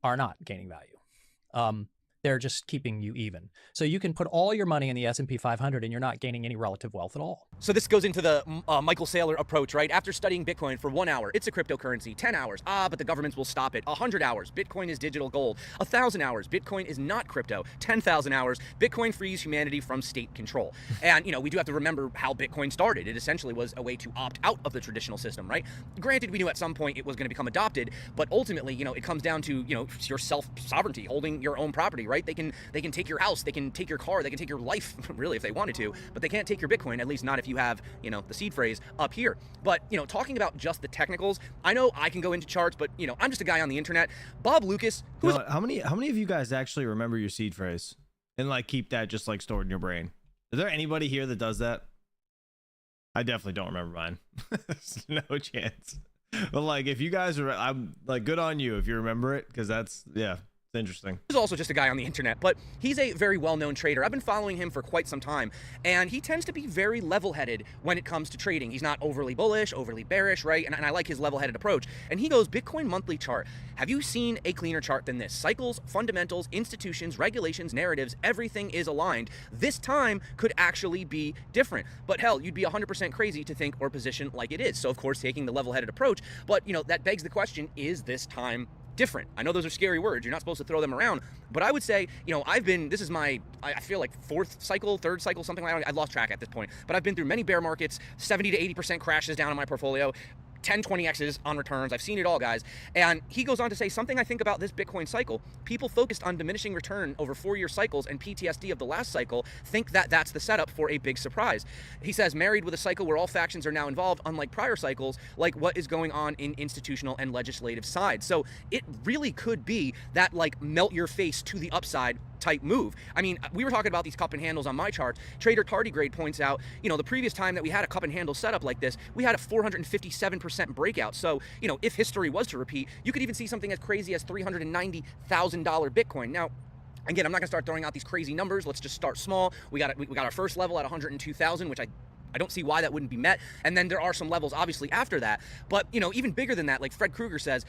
are not gaining value. They're just keeping you even. So you can put all your money in the S&P 500 and you're not gaining any relative wealth at all. So this goes into the Michael Saylor approach, right? After studying Bitcoin for 1 hour, it's a cryptocurrency. 10 hours, but the governments will stop it. 100 hours, Bitcoin is digital gold. 1,000 hours, Bitcoin is not crypto. 10,000 hours, Bitcoin frees humanity from state control. And, we do have to remember how Bitcoin started. It essentially was a way to opt out of the traditional system, right? Granted, we knew at some point it was going to become adopted, but ultimately, it comes down to, your self-sovereignty, holding your own property, right? They can take your house, they can take your car, they can take your life, really, if they wanted to, but they can't take your Bitcoin, at least not if you have, the seed phrase up here. But, talking about just the technicals, I know I can go into charts, but, I'm just a guy on the internet. Bob Lucas, who's... How many of you guys actually remember your seed phrase and keep that just stored in your brain? Is there anybody here that does that? I definitely don't remember mine. There's no chance. But if you guys are, I'm good on you if you remember it, because that's, yeah. It's interesting. He's also just a guy on the internet, but he's a very well-known trader. I've been following him for quite some time, and he tends to be very level-headed when it comes to trading. He's not overly bullish, overly bearish, right? And I like his level-headed approach. And he goes, Bitcoin monthly chart. Have you seen a cleaner chart than this? Cycles, fundamentals, institutions, regulations, narratives, everything is aligned. This time could actually be different. But hell, you'd be 100% crazy to think or position like it is. So, of course, taking the level-headed approach. But, that begs the question, is this time different? I know those are scary words. You're not supposed to throw them around, but I would say, this is my, I feel like third cycle, something like that. I've lost track at this point, but I've been through many bear markets, 70 to 80% crashes down in my portfolio, 10, 20Xs on returns. I've seen it all, guys. And he goes on to say, something I think about this Bitcoin cycle, people focused on diminishing return over 4-year cycles and PTSD of the last cycle think that that's the setup for a big surprise. He says, married with a cycle where all factions are now involved, unlike prior cycles, like what is going on in institutional and legislative sides. So it really could be that melt your face to the upside type move. I mean, we were talking about these cup and handles on my charts. Trader Tardigrade points out, the previous time that we had a cup and handle setup like this, we had a 457% breakout. So, if history was to repeat, you could even see something as crazy as $390,000 Bitcoin. Now, again, I'm not gonna start throwing out these crazy numbers. Let's just start small. We got our first level at 102,000, which I don't see why that wouldn't be met. And then there are some levels, obviously, after that. But, even bigger than that, like Fred Krueger says,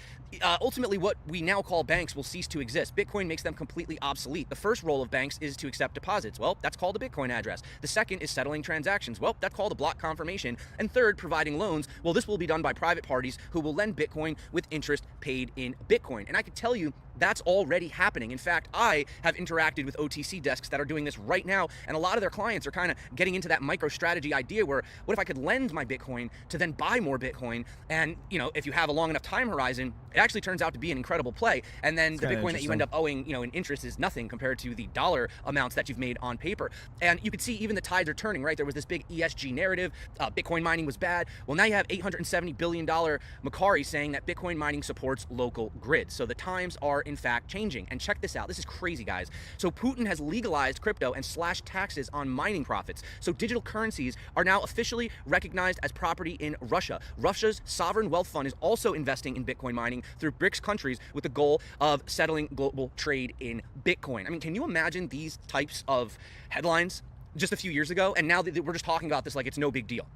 ultimately what we now call banks will cease to exist. Bitcoin makes them completely obsolete. The first role of banks is to accept deposits. Well, that's called a Bitcoin address. The second is settling transactions. Well, that's called a block confirmation. And third, providing loans. Well, this will be done by private parties who will lend Bitcoin with interest paid in Bitcoin. And I can tell you, that's already happening. In fact, I have interacted with OTC desks that are doing this right now, and a lot of their clients are kind of getting into that MicroStrategy idea where, what if I could lend my Bitcoin to then buy more Bitcoin? And, if you have a long enough time horizon, it actually turns out to be an incredible play. And then the Bitcoin that you end up owing, in interest is nothing compared to the dollar amounts that you've made on paper. And you could see even the tides are turning, right? There was this big ESG narrative. Bitcoin mining was bad. Well, now you have $870 billion Macari saying that Bitcoin mining supports local grids. So the times are in fact changing. And check this out. This is crazy, guys. So Putin has legalized crypto and slashed taxes on mining profits. So digital currencies are now officially recognized as property in Russia. Russia's sovereign wealth fund is also investing in Bitcoin mining through BRICS countries with the goal of settling global trade in Bitcoin. I mean, can you imagine these types of headlines just a few years ago? And now that we're just talking about this like it's no big deal.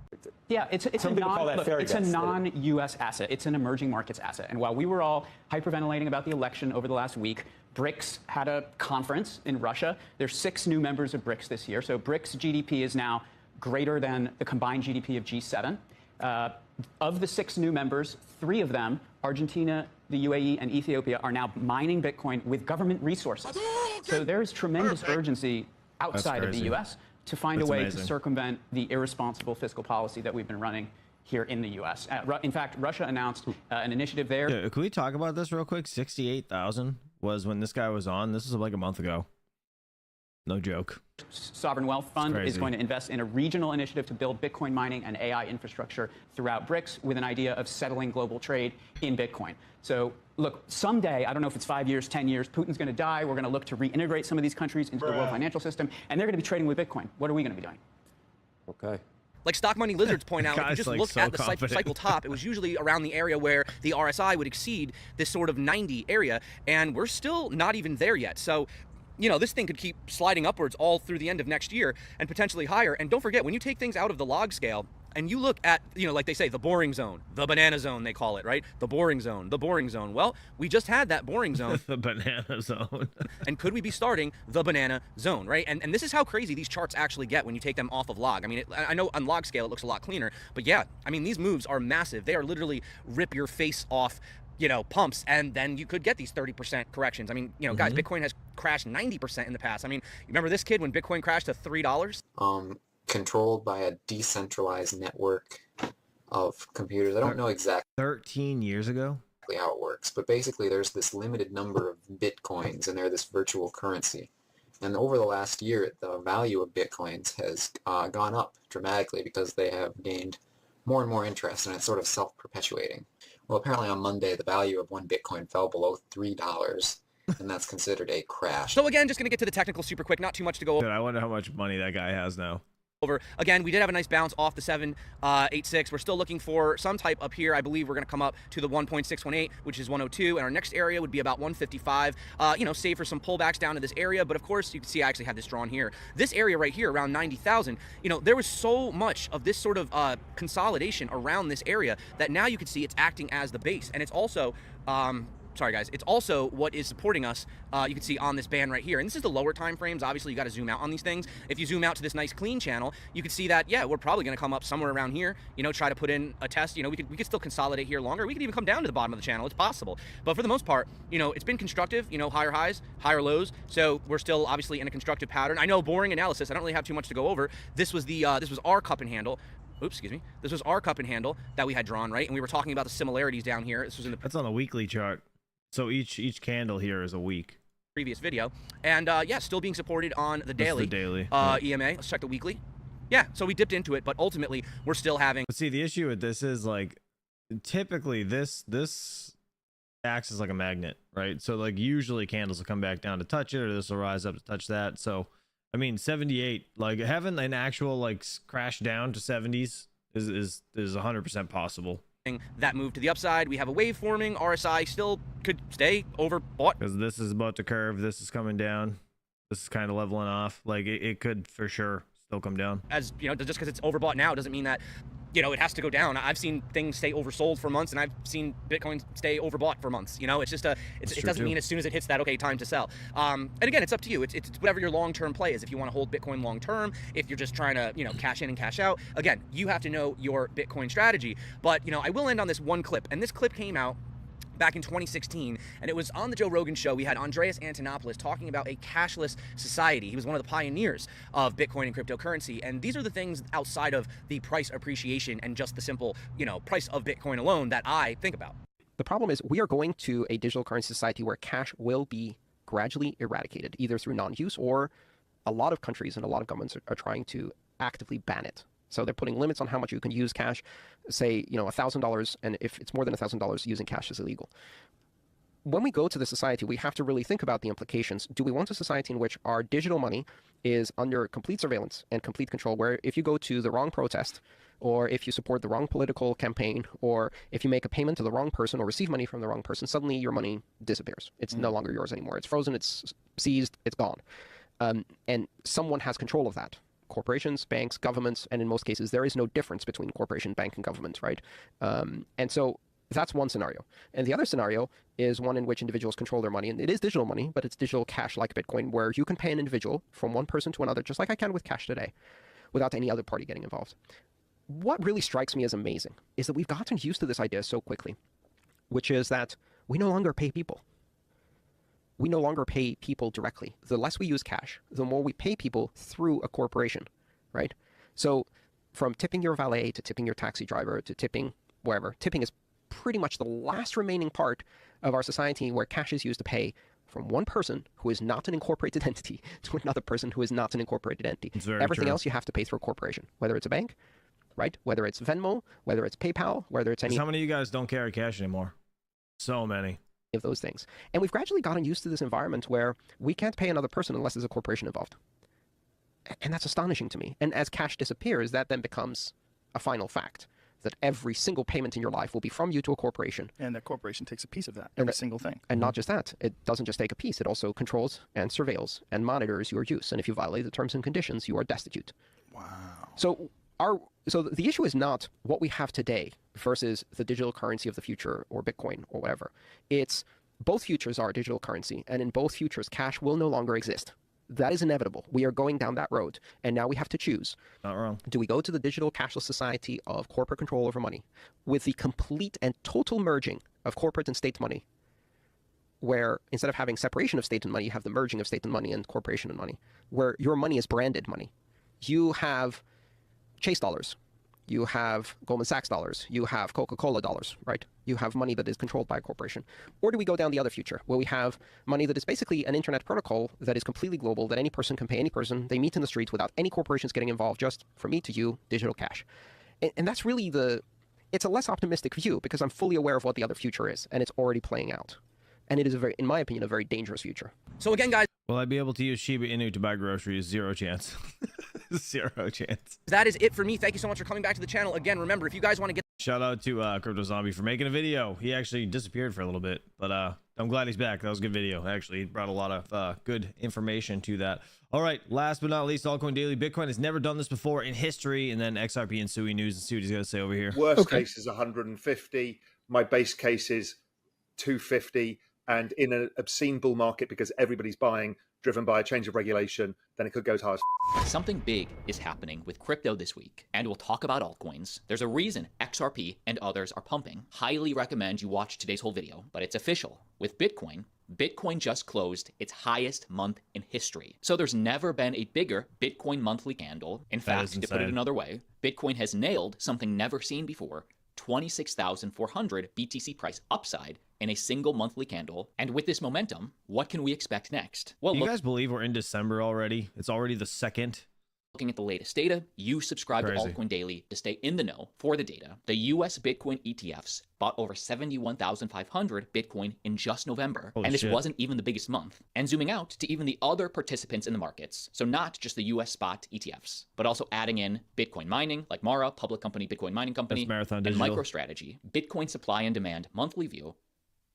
Yeah, it's a non-U.S. asset. It's an emerging markets asset. And while we were all hyperventilating about the election over the last week, BRICS had a conference in Russia. There's 6 new members of BRICS this year. So BRICS GDP is now greater than the combined GDP of G7. Of the 6 new members, 3 of them, Argentina, the UAE, and Ethiopia, are now mining Bitcoin with government resources. So there is tremendous urgency outside of the U.S. to find a way to circumvent the irresponsible fiscal policy that we've been running here in the U.S. In fact, Russia announced an initiative there. Yeah, can we talk about this real quick? 68,000 was when this guy was on. This was like a month ago. No joke. Sovereign Wealth Fund is going to invest in a regional initiative to build Bitcoin mining and AI infrastructure throughout BRICS with an idea of settling global trade in Bitcoin. So look, someday, I don't know if it's 5 years, 10 years, Putin's going to die. We're going to look to reintegrate some of these countries into the world financial system, and they're going to be trading with Bitcoin. What are we going to be doing? Okay. Like Stock Money Lizards point out, if you just look at the cycle top, it was usually around the area where the RSI would exceed this sort of 90 area, and we're still not even there yet. So, you know, this thing could keep sliding upwards all through the end of next year and potentially higher. And don't forget, when you take things out of the log scale and you look at, you know, like they say, the boring zone, the banana zone, they call it, right? The boring zone, the boring zone. Well, we just had that boring zone. The banana zone. And could we be starting the banana zone, right? And this is how crazy these charts actually get when you take them off of log. I mean, I know on log scale it looks a lot cleaner, but yeah, I mean, these moves are massive. They are literally rip your face off, you know, pumps, and then you could get these 30% corrections. I mean, you know, guys, Bitcoin has crashed 90% in the past. I mean, you remember this kid when Bitcoin crashed to $3? Controlled by a decentralized network of computers. I don't know exactly 13 years ago how it works, but basically there's this limited number of Bitcoins, and they're this virtual currency. And over the last year, the value of Bitcoins has gone up dramatically because they have gained more and more interest, and it's sort of self-perpetuating. Well, apparently on Monday, the value of 1 Bitcoin fell below $3, and that's considered a crash. So again, just going to get to the technical super quick, not too much to go over. Dude, I wonder how much money that guy has now. Again, we did have a nice bounce off the 786. We're still looking for some type up here. I believe we're going to come up to the 1.618, which is 102, and our next area would be about 155. You know, save for some pullbacks down to this area, but of course, you can see I actually have this drawn here. This area right here, around 90,000, you know, there was so much of this sort of consolidation around this area that now you can see it's acting as the base, and it's also sorry guys, it's also what is supporting us, you can see on this band right here. And this is the lower time frames. Obviously, you got to zoom out on these things. If you zoom out to this nice clean channel, you can see that, yeah, we're probably going to come up somewhere around here, you know, try to put in a test. You know, we could still consolidate here longer. We could even come down to the bottom of the channel. It's possible. But for the most part, you know, it's been constructive, you know, higher highs, higher lows. So we're still obviously in a constructive pattern. I know, boring analysis. I don't really have too much to go over. This was the this was our cup and handle. Oops, excuse me. This was our cup and handle that we had drawn, right? And we were talking about the similarities down here. This was in the That's on the weekly chart. So each candle here is a week. Previous video. And yeah, still being supported on the daily. EMA. Let's check the weekly. Yeah, so we dipped into it, but ultimately we're still having. But see, the issue with this is like typically this acts as like a magnet, right? So like usually candles will come back down to touch it, or this will rise up to touch that. So I mean 78, like having an actual like crash down to 70s is 100% possible. That move to the upside. We have a wave forming. RSI still could stay overbought because this is about to curve. This is coming down. This is kind of leveling off. Like it could for sure still come down. As you know, just because it's overbought now doesn't mean that, you know, it has to go down. I've seen things stay oversold for months, and I've seen Bitcoin stay overbought for months. You know, it's just it doesn't mean as soon as it hits that, okay, time to sell. And again, it's up to you. It's whatever your long-term play is. If you want to hold Bitcoin long-term, if you're just trying to, you know, cash in and cash out, again, you have to know your Bitcoin strategy. But, you know, I will end on this one clip, and this clip came out back in 2016, and it was on the Joe Rogan show. We had Andreas Antonopoulos talking about a cashless society. He was one of the pioneers of Bitcoin and cryptocurrency, and these are the things outside of the price appreciation and just the simple, you know, price of Bitcoin alone that I think about. The problem is we are going to a digital currency society where cash will be gradually eradicated, either through non-use, or a lot of countries and a lot of governments are trying to actively ban it. So they're putting limits on how much you can use cash, say, you know, $1,000, and if it's more than $1,000, using cash is illegal. When we go to the society, we have to really think about the implications. Do we want a society in which our digital money is under complete surveillance and complete control, where if you go to the wrong protest, or if you support the wrong political campaign, or if you make a payment to the wrong person or receive money from the wrong person, suddenly your money disappears. It's no longer yours anymore. It's frozen, it's seized, it's gone. And someone has control of that. corporations, banks, governments, and in most cases, there is no difference between corporation, bank, and government, right? And so that's one scenario. And the other scenario is one in which individuals control their money. And it is digital money, but it's digital cash like Bitcoin, where you can pay an individual from one person to another, just like I can with cash today, without any other party getting involved. What really strikes me as amazing is that we've gotten used to this idea so quickly, which is that we no longer pay people. We no longer pay people directly. The less we use cash, the more we pay people through a corporation, right? So from tipping your valet to tipping your taxi driver to tipping wherever, tipping is pretty much the last remaining part of our society where cash is used to pay from one person who is not an incorporated entity to another person who is not an incorporated entity. Everything else you have to pay through a corporation, whether it's a bank, right? Whether it's Venmo, whether it's PayPal, whether it's any... How many of you guys don't carry cash anymore? So many. Of those things. And we've gradually gotten used to this environment where we can't pay another person unless there's a corporation involved. And that's astonishing to me. And as cash disappears, that then becomes a final fact, that every single payment in your life will be from you to a corporation. And that corporation takes a piece of that, every single thing. And not just that, it doesn't just take a piece, it also controls and surveils and monitors your use. And if you violate the terms and conditions, you are destitute. Wow. So the issue is not what we have today versus the digital currency of the future or Bitcoin or whatever. It's both futures are digital currency, and in both futures, cash will no longer exist. That is inevitable. We are going down that road, and now we have to choose. Not wrong. Do we go to the digital cashless society of corporate control over money with the complete and total merging of corporate and state money, where instead of having separation of state and money, you have the merging of state and money and corporation and money, where your money is branded money? You have Chase dollars, you have Goldman Sachs dollars, you have Coca-Cola dollars, right? You have money that is controlled by a corporation. Or do we go down the other future, where we have money that is basically an internet protocol that is completely global, that any person can pay any person, they meet in the streets without any corporations getting involved, just from me to you, digital cash. And that's really it's a less optimistic view, because I'm fully aware of what the other future is, and it's already playing out. And it is, in my opinion, a very dangerous future. So again, guys, will I be able to use Shiba Inu to buy groceries? Zero chance. Zero chance. That is it for me. Thank you so much for coming back to the channel. Again, remember, if you guys want to get... Shout out to Crypto Zombie for making a video. He actually disappeared for a little bit, but I'm glad he's back. That was a good video. Actually, he brought a lot of good information to that. All right, last but not least, Altcoin Daily. Bitcoin has never done this before in history, and then XRP and Sui News, and see what he's going to say over here. Worst case is 150. My base case is 250. And in an obscene bull market, because everybody's buying, driven by a change of regulation, then it could go as high as... Something big is happening with crypto this week, and we'll talk about altcoins. There's a reason XRP and others are pumping. Highly recommend you watch today's whole video, but it's official. With Bitcoin, Bitcoin just closed its highest month in history. So there's never been a bigger Bitcoin monthly candle. In fact, to put it another way, Bitcoin has nailed something never seen before, 26,400 BTC price upside in a single monthly candle. And with this momentum, what can we expect next? Well, do you guys believe we're in December already? It's already the 2nd. Looking at the latest data, you subscribe to Altcoin Daily to stay in the know for the data. The US Bitcoin ETFs bought over 71,500 Bitcoin in just November. Holy and this shit. wasn't even the biggest month. And zooming out to even the other participants in the markets, so not just the US spot ETFs, but also adding in Bitcoin mining, like Mara, public company, Bitcoin mining company, That's Marathon and Digital. MicroStrategy, Bitcoin supply and demand monthly view,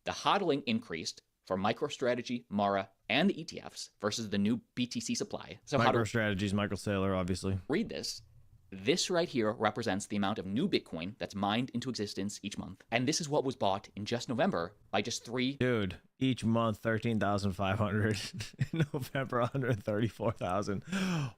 the hodling increased for MicroStrategy, Mara, and the ETFs versus the new BTC supply. So MicroStrategy's Michael Saylor, obviously. Read this. This right here represents the amount of new Bitcoin that's mined into existence each month. And this is what was bought in just November by just 3. Dude, each month, 13,500. In November, 134,000.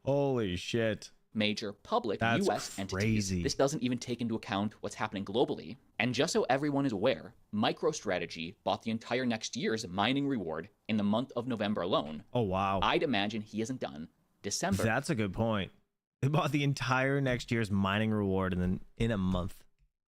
Holy shit. Major public That's U.S. crazy. entities. This doesn't even take into account what's happening globally. And just so everyone is aware, MicroStrategy bought the entire next year's mining reward in the month of November alone. Oh, wow. I'd imagine he isn't done. December. That's a good point. They bought the entire next year's mining reward and then in a month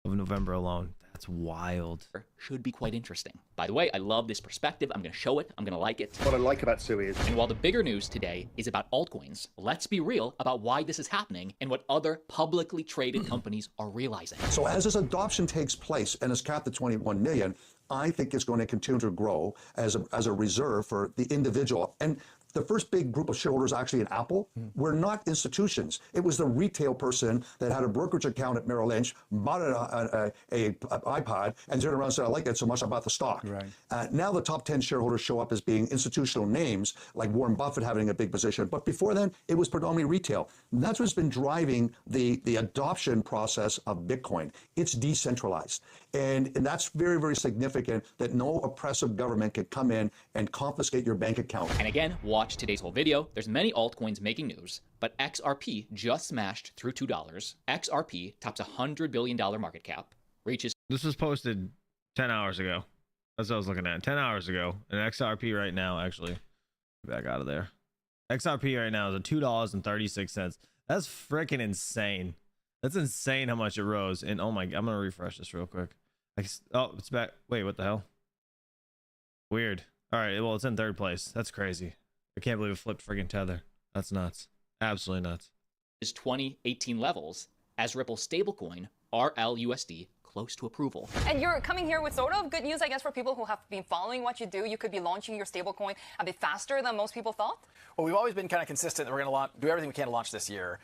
of November alone. That's wild. Should be quite interesting. By the way, I love this perspective. I'm going to show it. I'm going to like it. What I like about Sui is... And while the bigger news today is about altcoins, let's be real about why this is happening and what other publicly traded companies are realizing. So as this adoption takes place and is capped at 21 million, I think it's going to continue to grow as a reserve for the individual. And the first big group of shareholders actually in Apple were not institutions. It was the retail person that had a brokerage account at Merrill Lynch, bought an iPod, and turned around and said, I like that so much, I bought the stock. Right. Now the top 10 shareholders show up as being institutional names, like Warren Buffett having a big position. But before then, it was predominantly retail. And that's what's been driving the adoption process of Bitcoin. It's decentralized. And that's very, very significant that no oppressive government can come in and confiscate your bank account. And again, watch today's whole video. There's many altcoins making news, but XRP just smashed through $2. XRP tops $100 billion market cap, reaches... This was posted 10 hours ago. That's what I was looking at. 10 hours ago. And XRP right now, actually, back out of there. XRP right now is at $2.36. That's freaking insane. That's insane how much it rose. And oh my, I'm going to refresh this real quick. Oh, it's back. Wait, what the hell? Weird. All right, well, it's in third place. That's crazy. I can't believe it flipped friggin' Tether. That's nuts. Absolutely nuts. Is 2018 levels as Ripple's stablecoin RLUSD close to approval. And you're coming here with sort of good news, I guess, for people who have been following what you do. You could be launching your stablecoin a bit faster than most people thought. Well, we've always been kind of consistent that we're going to do everything we can to launch this year.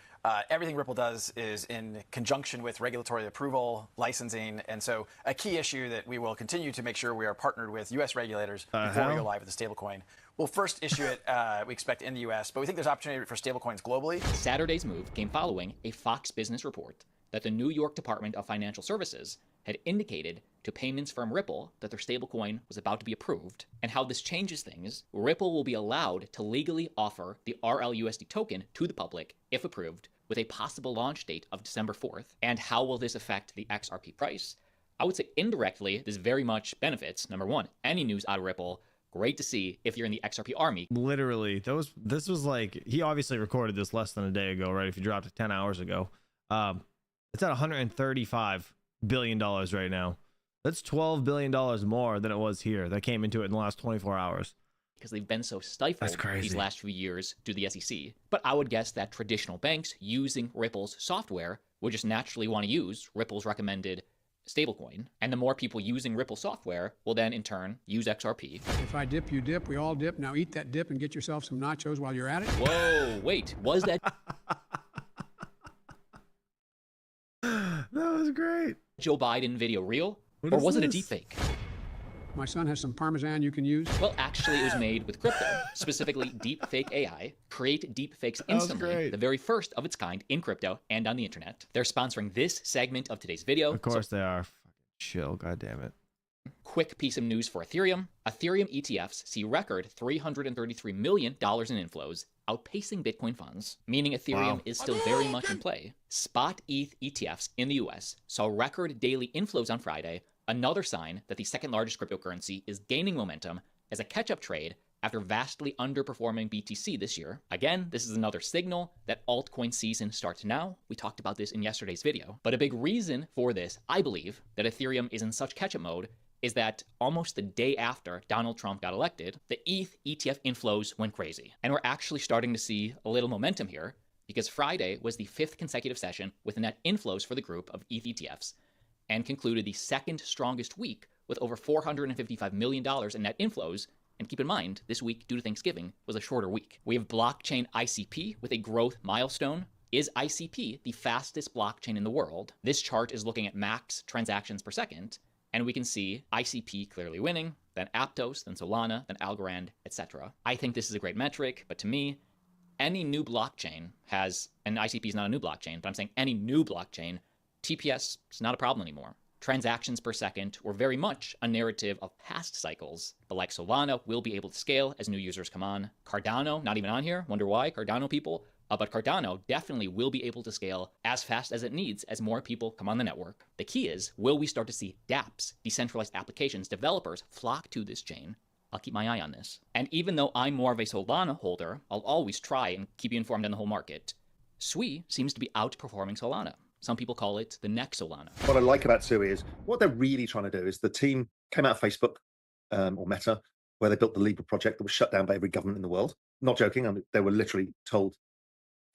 Everything Ripple does is in conjunction with regulatory approval, licensing, and so a key issue that we will continue to make sure we are partnered with U.S. regulators before we go live with the stablecoin. We'll first issue it, we expect, in the U.S., but we think there's opportunity for stablecoins globally. Saturday's move came following a Fox Business report that the New York Department of Financial Services had indicated to payments firm Ripple that their stablecoin was about to be approved. And how this changes things, Ripple will be allowed to legally offer the RLUSD token to the public if approved, with a possible launch date of December 4th. And how will this affect the XRP price? I would say indirectly, this very much benefits, number one, any news out of Ripple. Great to see if you're in the XRP army. Literally, this was like, he obviously recorded this less than a day ago, right? If you dropped it 10 hours ago. It's at $135 billion right now. That's $12 billion more than it was here. That came into it in the last 24 hours. Because they've been so stifled these last few years due to the SEC. But I would guess that traditional banks using Ripple's software would just naturally want to use Ripple's recommended stablecoin. And the more people using Ripple software will then in turn use XRP. If I dip, you dip. We all dip. Now eat that dip and get yourself some nachos while you're at it. Whoa, wait, was that... That was great. Joe Biden video real? Or was it a deepfake? My son has some Parmesan you can use. Well, actually, it was made with crypto, specifically deepfake AI. Create deepfakes instantly, the very first of its kind in crypto and on the internet. They're sponsoring this segment of today's video. Of course they are. Fucking chill, goddammit. Quick piece of news for Ethereum. Ethereum ETFs see record $333 million in inflows, outpacing Bitcoin funds, meaning Ethereum is still very much in play. Spot ETH ETFs in the US saw record daily inflows on Friday, another sign that the second largest cryptocurrency is gaining momentum as a catch-up trade after vastly underperforming BTC this year. Again, this is another signal that altcoin season starts now. We talked about this in yesterday's video. But a big reason for this, I believe, that Ethereum is in such catch-up mode is that almost the day after Donald Trump got elected, the ETH ETF inflows went crazy. And we're actually starting to see a little momentum here because Friday was the 5th consecutive session with net inflows for the group of ETH ETFs and concluded the second strongest week with over $455 million in net inflows. And keep in mind, this week, due to Thanksgiving, was a shorter week. We have blockchain ICP with a growth milestone. Is ICP the fastest blockchain in the world? This chart is looking at max transactions per second. And we can see ICP clearly winning, then Aptos, then Solana, then Algorand, etc. I think this is a great metric, but to me, any new blockchain has, and ICP is not a new blockchain, but I'm saying any new blockchain, TPS is not a problem anymore. Transactions per second were very much a narrative of past cycles, but like Solana will be able to scale as new users come on. Cardano, not even on here, wonder why, Cardano people. But Cardano definitely will be able to scale as fast as it needs as more people come on the network. The key is, will we start to see dApps, decentralized applications, developers flock to this chain? I'll keep my eye on this. And even though I'm more of a Solana holder, I'll always try and keep you informed on the whole market. Sui seems to be outperforming Solana. Some people call it the next Solana. What I like about Sui is what they're really trying to do is the team came out of Facebook or Meta, where they built the Libra project that was shut down by every government in the world. Not joking, I mean, they were literally told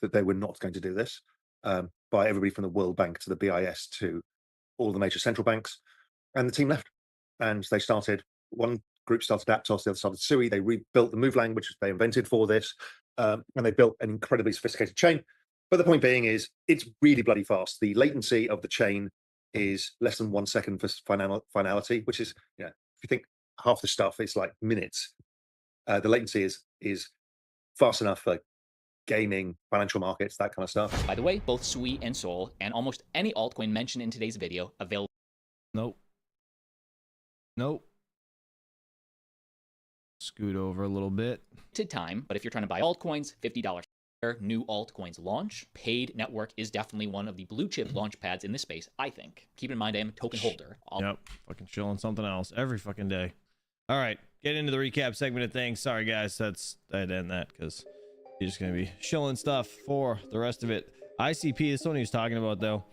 that they were not going to do this by everybody from the World Bank to the BIS to all the major central banks. And the team left. And they started one group started Aptos, the other started Sui. They rebuilt the Move language they invented for this, and they built an incredibly sophisticated chain. But the point being is, it's really bloody fast. The latency of the chain is less than 1 second for finality, which is, if you think half the stuff is like minutes, the latency is fast enough for gaming, financial markets, that kind of stuff. By the way, both Sui and Sol and almost any altcoin mentioned in today's video available. Nope. Scoot over a little bit. Time, but if you're trying to buy altcoins, $50. New altcoins launch. Paid network is definitely one of the blue chip launch pads in this space, I think. Keep in mind I am a token holder. Yep, fucking chilling something else every fucking day. All right, get into the recap segment of things. Sorry guys, I'd end that because you're just gonna be shilling stuff for the rest of it. ICP, this one he was talking about though.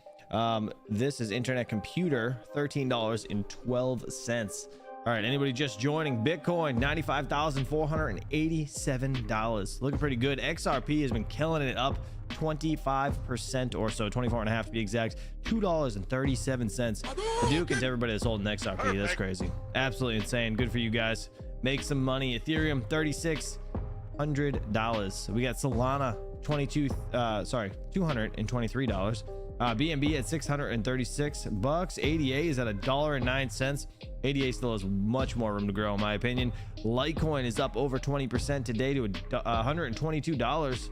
This is Internet Computer, $13.12. All right, anybody just joining? Bitcoin, $95,487. Looking pretty good. XRP has been killing it, up 25% or so, 24.5 to be exact. $2.37. The Duke and everybody that's holding XRP. That's crazy. Absolutely insane. Good for you guys. Make some money. Ethereum, $3,600. We got Solana, $223. BNB at $636. ADA is at $1.09. ADA still has much more room to grow in my opinion. Litecoin is up over 20% today to $122.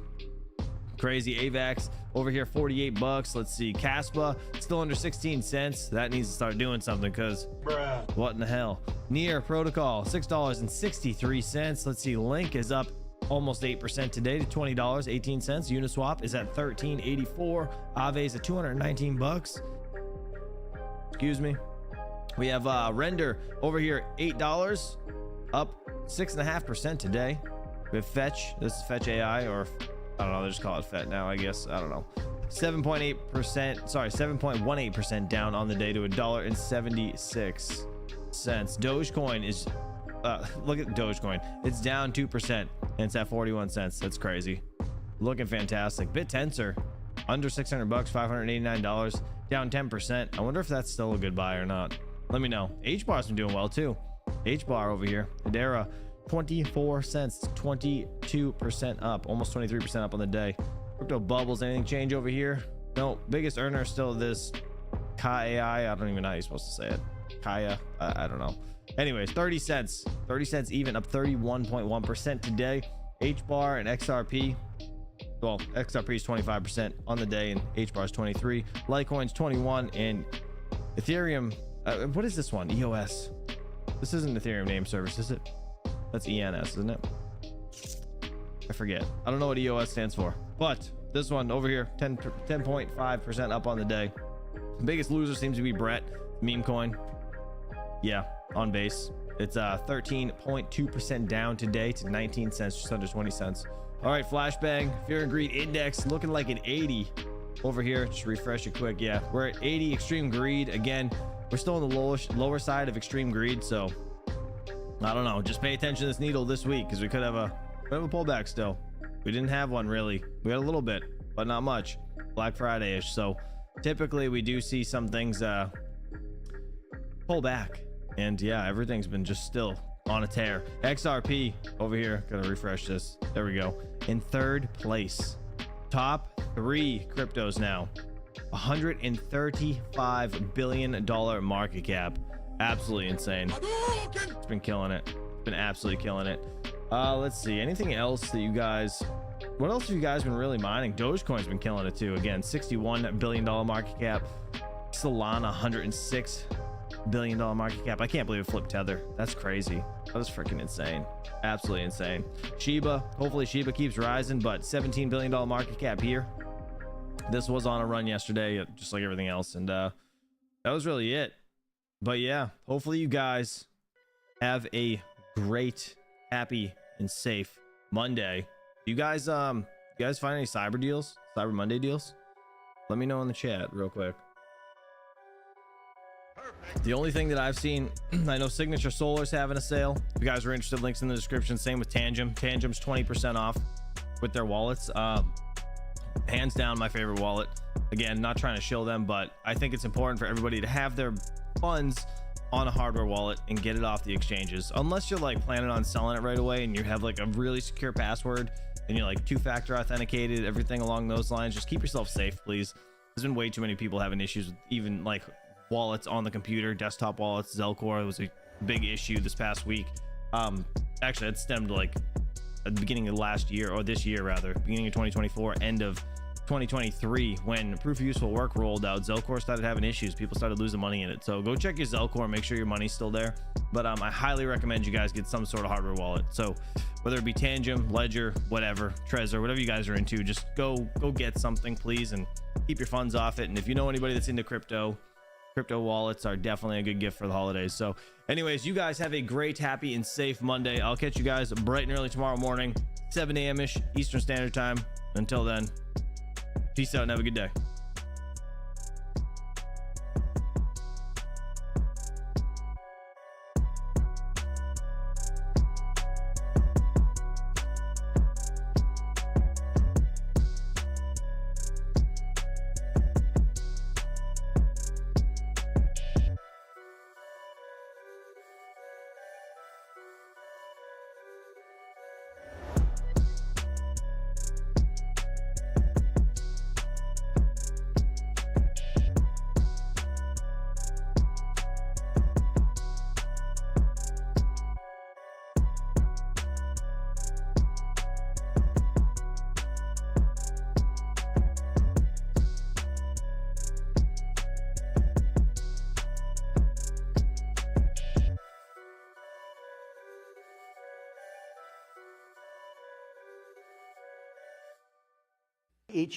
Crazy. AVAX over here, $48. Let's see, Caspa still under 16 cents. That needs to start doing something because what in the hell. Near Protocol, $6.63. Let's see, Link is up almost 8% today to $20.18. Uniswap is at $13.84. Aave is at $219. Excuse me. We have Render over here, $8, up 6.5% today. We have Fetch. This is Fetch AI, or I don't know, they just call it Fet now, I guess. I don't know. 7.18% down on the day to $1.76. Dogecoin is look at Dogecoin. It's down 2% and it's at 41 cents. That's crazy. Looking fantastic. BitTensor under $600, $589, down 10%. I wonder if that's still a good buy or not. Let me know. HBAR's been doing well too. HBAR over here, Hedera, 24 cents, 22% up, almost 23% up on the day. Crypto bubbles, anything change over here? No. Biggest earner still this Kai. I don't even know how you're supposed to say it. Kaya, I don't know. Anyways, 30 cents even, up 31.1% today. HBAR and XRP, well, XRP is 25% on the day and HBAR is 23. Litecoin's 21 and Ethereum. What is this one? EOS. This isn't Ethereum name service, is it? That's ENS, isn't it? I forget. I don't know what EOS stands for, but this one over here, 10.5% up on the day. The biggest loser seems to be Brett, meme coin. Yeah, on base. It's 13.2% down today to 19 cents, just under 20 cents. All right, flashbang, fear and greed index looking like an 80 over here. Just refresh it quick. Yeah, we're at 80. Extreme greed again. We're still on the lower side of extreme greed, so I don't know. Just pay attention to this needle this week because we could have a pullback still. We didn't have one really. We had a little bit, but not much. Black Friday-ish. So typically we do see some things pull back, and yeah, everything's been just still on a tear. XRP over here, gonna refresh this. There we go. In third place. Top 3 cryptos now. $135 billion market cap. Absolutely insane. It's been killing it. It's been absolutely killing it. Let's see, anything else that you guys, what else have you guys been really mining? Dogecoin's been killing it too. Again, $61 billion market cap. Solana, $106 billion market cap. I can't believe it flipped Tether. That's crazy. That was freaking insane. Absolutely insane. Shiba, hopefully Shiba keeps rising, but $17 billion market cap here. This was on a run yesterday, just like everything else, and that was really it. But yeah, hopefully you guys have a great, happy, and safe Monday. You guys find any Cyber deals, Cyber Monday deals? Let me know in the chat real quick. The only thing that I've seen, I know Signature Solar's having a sale. If you guys are interested, links in the description. Same with Tangem. Tangem's 20% off with their wallets. Hands down my favorite wallet. Again, not trying to shill them, but I think it's important for everybody to have their funds on a hardware wallet and get it off the exchanges, unless you're like planning on selling it right away and you have like a really secure password and you're like 2-factor authenticated, everything along those lines. Just keep yourself safe, please. There's been way too many people having issues with even like wallets on the computer, desktop wallets. Zelcore was a big issue this past week. Actually, it stemmed like at the beginning of last year, or this year rather, beginning of 2024, end of 2023, when proof of useful work rolled out. Zelcore started having issues. People started losing money in it. So go check your Zelcore, make sure your money's still there. But I highly recommend you guys get some sort of hardware wallet. So whether it be Tangem, Ledger, whatever, Trezor, whatever you guys are into, just go get something, please, and keep your funds off it. And if you know anybody that's into crypto wallets are definitely a good gift for the holidays. So anyways, you guys have a great, happy, and safe Monday. I'll catch you guys bright and early tomorrow morning, 7 a.m.-ish Eastern Standard Time. Until then, peace out and have a good day. Each